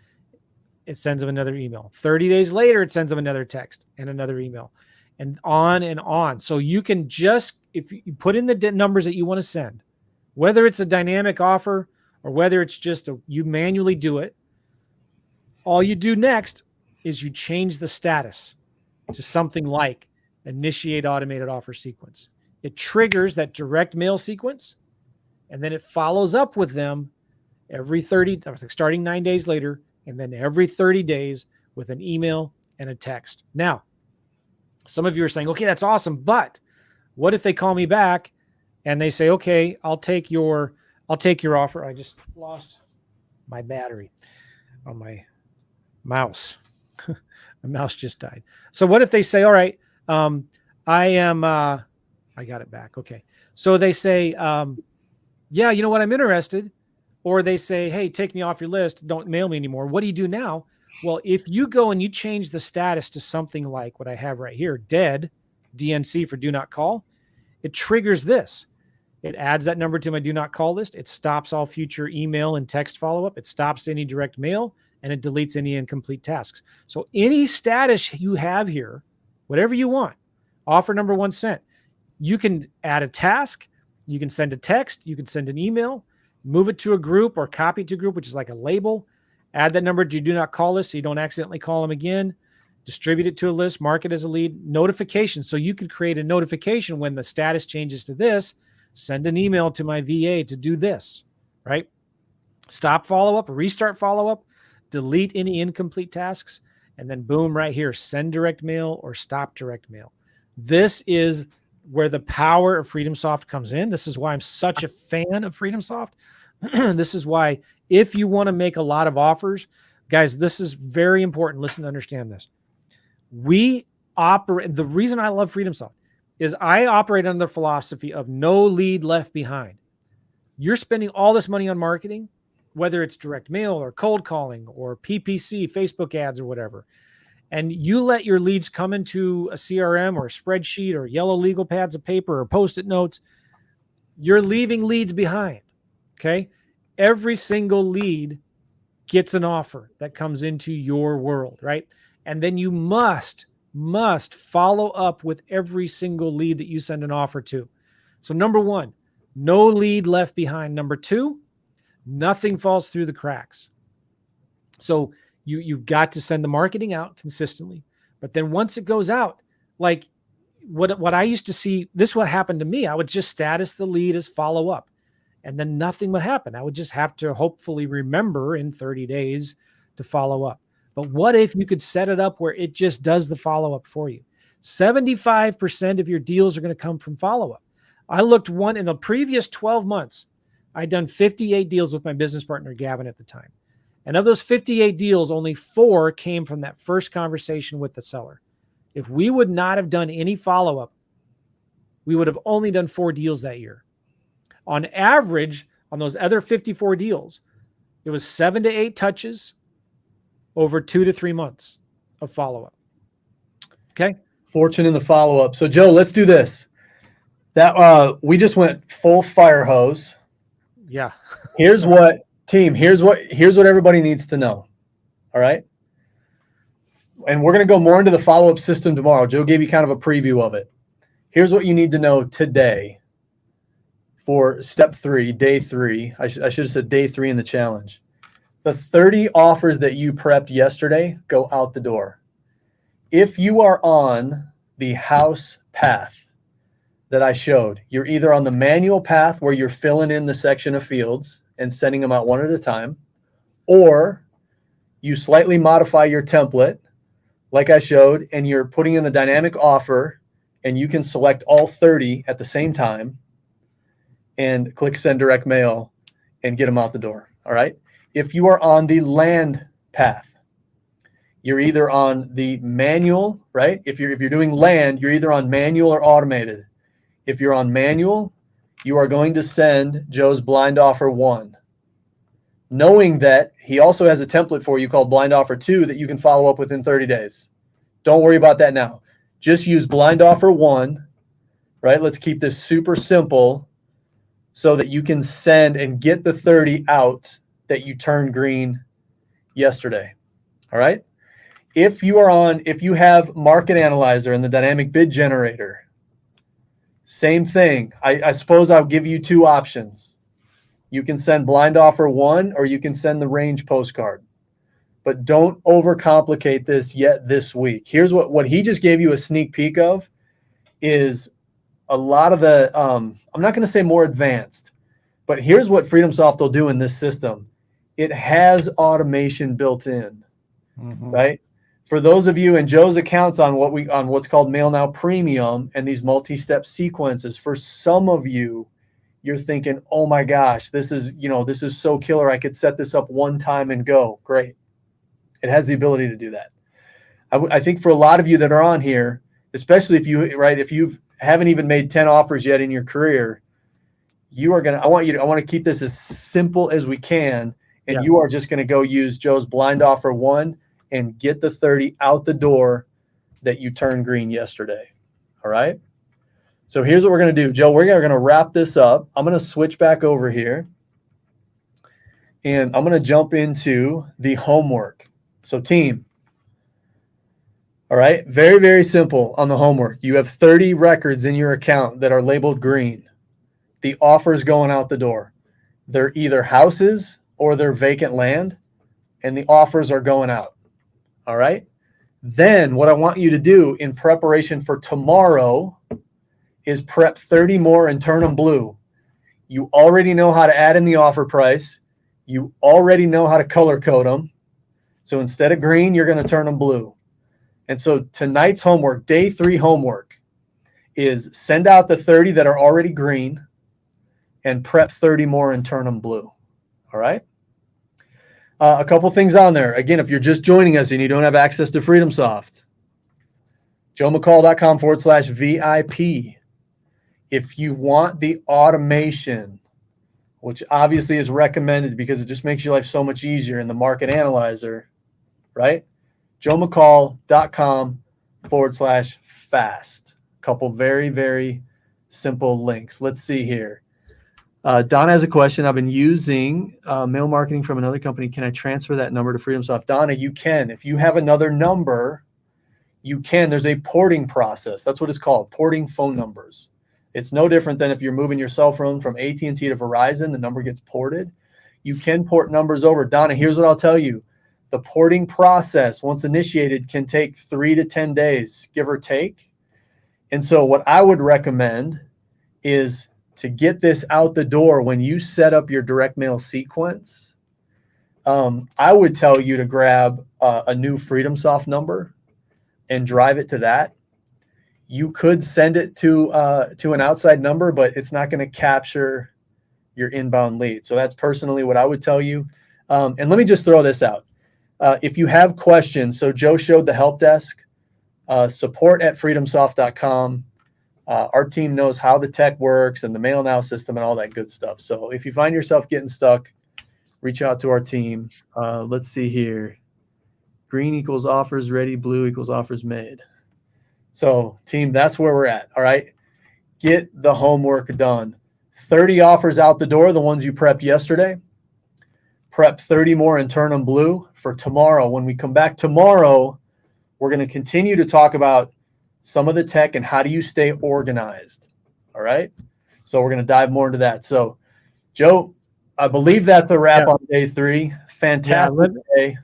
[SPEAKER 1] It sends them another email. 30 days later, it sends them another text and another email, and on and on. So you can just, if you put in the numbers that you want to send, whether it's a dynamic offer or whether it's just you manually do it, all you do next is you change the status to something like initiate automated offer sequence. It triggers that direct mail sequence, and then it follows up with them every 30, starting 9 days later, and then every 30 days with an email and a text. Now, some of you are saying, okay, that's awesome, but what if they call me back and they say, okay, I'll take your offer. I just lost my battery on my mouse. My mouse just died. So what if they say, all right, I got it back. Okay. So they say, yeah, you know what? I'm interested. Or they say, hey, take me off your list. Don't mail me anymore. What do you do now? Well, if you go and you change the status to something like what I have right here, dead, DNC for do not call, it triggers this. It adds that number to my do not call list. It stops all future email and text follow-up. It stops any direct mail, and it deletes any incomplete tasks. So any status you have here, whatever you want, offer number 1 sent, you can add a task, you can send a text, you can send an email, move it to a group or copy it to a group, which is like a label, add that number to your do not call list so you don't accidentally call them again, distribute it to a list, mark it as a lead, notification. So you could create a notification when the status changes to this, send an email to my VA to do this, right? Stop follow-up, restart follow-up, delete any incomplete tasks, and then boom, right here, send direct mail or stop direct mail. This is where the power of FreedomSoft comes in. This is why I'm such a fan of FreedomSoft. This is why if you want to make a lot of offers, guys, this is very important. Listen to understand this. We operate, the reason I love FreedomSoft is I operate under the philosophy of no lead left behind. You're spending all this money on marketing, whether it's direct mail or cold calling or PPC, Facebook ads or whatever, and you let your leads come into a CRM or a spreadsheet or yellow legal pads of paper or Post-it notes, you're leaving leads behind, okay? Every single lead gets an offer that comes into your world, right? And then you must follow up with every single lead that you send an offer to. So number 1, no lead left behind. Number 2, nothing falls through the cracks. So you've got to send the marketing out consistently. But then once it goes out, like what I used to see, this is what happened to me. I would just status the lead as follow up, and then nothing would happen. I would just have to hopefully remember in 30 days to follow up. But what if you could set it up where it just does the follow up for you? 75% of your deals are going to come from follow up. I looked one in the previous 12 months. I'd done 58 deals with my business partner, Gavin, at the time. And of those 58 deals, only 4 came from that first conversation with the seller. If we would not have done any follow up, we would have only done 4 deals that year. On average, on those other 54 deals, it was 7 to 8 touches over 2 to 3 months of follow up. Okay.
[SPEAKER 2] Fortune in the follow up. So Joe, let's do this. That we just went full fire hose.
[SPEAKER 1] Yeah.
[SPEAKER 2] Here's what everybody needs to know. All right. And we're going to go more into the follow up system tomorrow. Joe gave you kind of a preview of it. Here's what you need to know today for step 3, day 3. I should have said day 3 in the challenge. The 30 offers that you prepped yesterday go out the door. If you are on the house path that I showed, you're either on the manual path where you're filling in the section of fields and sending them out one at a time, or you slightly modify your template like I showed, and you're putting in the dynamic offer, and you can select all 30 at the same time and click send direct mail and get them out the door. All right. If you are on the land path, you're either on the manual, right? If you're doing land, you're either on manual or automated. If you're on manual, you are going to send Joe's blind offer 1, knowing that he also has a template for you called blind offer 2 that you can follow up within 30 days. Don't worry about that now. Just use blind offer 1, right? Let's keep this super simple so that you can send and get the 30 out that you turned green yesterday. All right. If you have Market Analyzer and the dynamic bid generator, same thing. I suppose I'll give you 2 options. You can send blind offer 1, or you can send the range postcard. But don't overcomplicate this yet this week. Here's what he just gave you a sneak peek of is a lot of the, I'm not going to say more advanced, but here's what FreedomSoft will do in this system. It has automation built in, right? For those of you in Joe's accounts on what's called Mail Now Premium and these multi-step sequences, for some of you, you're thinking, oh my gosh, this is so killer. I could set this up one time and go. Great. It has the ability to do that. I think for a lot of you that are on here, especially if you haven't even made 10 offers yet in your career, I want to keep this as simple as we can. And you are just going to go use Joe's blind offer 1 and get the 30 out the door that you turned green yesterday. All right. So here's what we're going to do, Joe. We're going to wrap this up. I'm going to switch back over here and I'm going to jump into the homework. So team. All right. Very, very simple on the homework. You have 30 records in your account that are labeled green. The offer is going out the door. They're either houses or they're vacant land, and the offers are going out. All right. Then what I want you to do in preparation for tomorrow is prep 30 more and turn them blue. You already know how to add in the offer price. You already know how to color code them. So instead of green, you're going to turn them blue. And so tonight's homework, day 3 homework, is send out the 30 that are already green and prep 30 more and turn them blue. All right. A couple things on there. Again, if you're just joining us and you don't have access to FreedomSoft, joemccall.com/VIP. If you want the automation, which obviously is recommended because it just makes your life so much easier in the Market Analyzer, right? joemccall.com/fast. A couple very, very simple links. Let's see here. Donna has a question. I've been using mail marketing from another company. Can I transfer that number to FreedomSoft? Donna, you can. If you have another number, you can. There's a porting process. That's what it's called, porting phone numbers. It's no different than if you're moving your cell phone from AT&T to Verizon, the number gets ported. You can port numbers over. Donna, here's what I'll tell you. The porting process, once initiated, can take 3 to 10 days, give or take. And so what I would recommend is to get this out the door when you set up your direct mail sequence. I would tell you to grab a new FreedomSoft number and drive it to that. You could send it to an outside number, but it's not going to capture your inbound lead. So that's personally what I would tell you. And let me just throw this out. If you have questions, so Joe showed the help desk, support@freedomsoft.com. Our team knows how the tech works and the mail now system and all that good stuff. So if you find yourself getting stuck, reach out to our team. Let's see here. Green equals offers ready, blue equals offers made. So team, that's where we're at. All right. Get the homework done. 30 offers out the door, the ones you prepped yesterday. Prep 30 more and turn them blue for tomorrow. When we come back tomorrow, we're going to continue to talk about some of the tech and how do you stay organized. All right. So we're going to dive more into that. So, Joe, I believe that's a wrap on day 3. Fantastic day.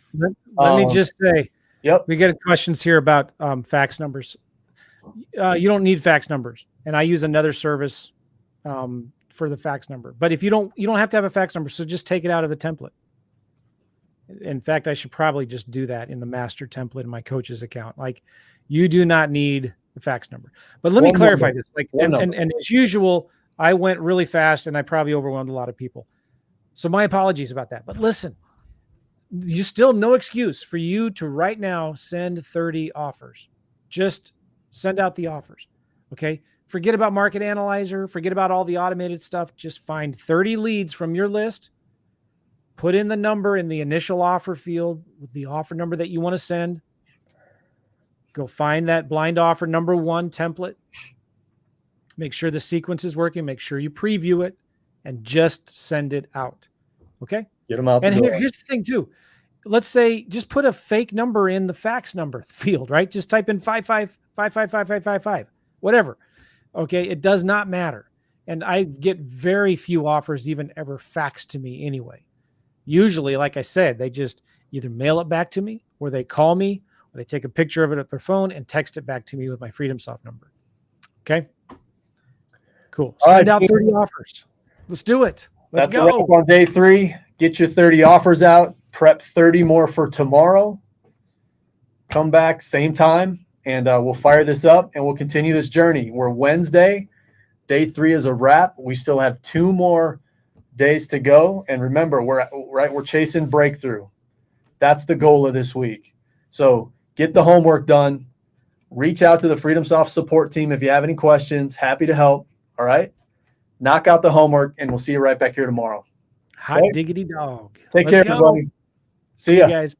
[SPEAKER 1] Let me just say,
[SPEAKER 2] yep.
[SPEAKER 1] We get questions here about fax numbers. You don't need fax numbers, and I use another service for the fax number. But if you don't have to have a fax number, so just take it out of the template. In fact, I should probably just do that in the master template in my coach's account. Like, you do not need the fax number. But let me clarify this. Like, and as usual, I went really fast and I probably overwhelmed a lot of people. So my apologies about that. But listen, you still no excuse for you to right now send 30 offers. Just send out the offers. Okay. Forget about Market Analyzer. Forget about all the automated stuff. Just find 30 leads from your list. Put in the number in the initial offer field with the offer number that you want to send. Go find that blind offer number 1 template. Make sure the sequence is working. Make sure you preview it and just send it out. Okay.
[SPEAKER 2] Get them out.
[SPEAKER 1] And here's the thing too. Let's say just put a fake number in the fax number field, right? Just type in 55555555, whatever. Okay. It does not matter. And I get very few offers even ever faxed to me anyway. Usually, like I said, they just either mail it back to me or they call me or they take a picture of it at their phone and text it back to me with my FreedomSoft number. Okay. Cool. Send out 30 offers. Let's do it. Let's go.
[SPEAKER 2] That's a wrap on day 3. Get your 30 offers out. Prep 30 more for tomorrow. Come back same time, and we'll fire this up and we'll continue this journey. We're Wednesday. Day 3 is a wrap. We still have 2 more days to go. And remember, we're chasing breakthrough. That's the goal of this week. So get the homework done. Reach out to the FreedomSoft support team if you have any questions. Happy to help. All right. Knock out the homework, and we'll see you right back here tomorrow.
[SPEAKER 1] Hot diggity dog.
[SPEAKER 2] Take care, everybody. See ya.
[SPEAKER 1] Guys.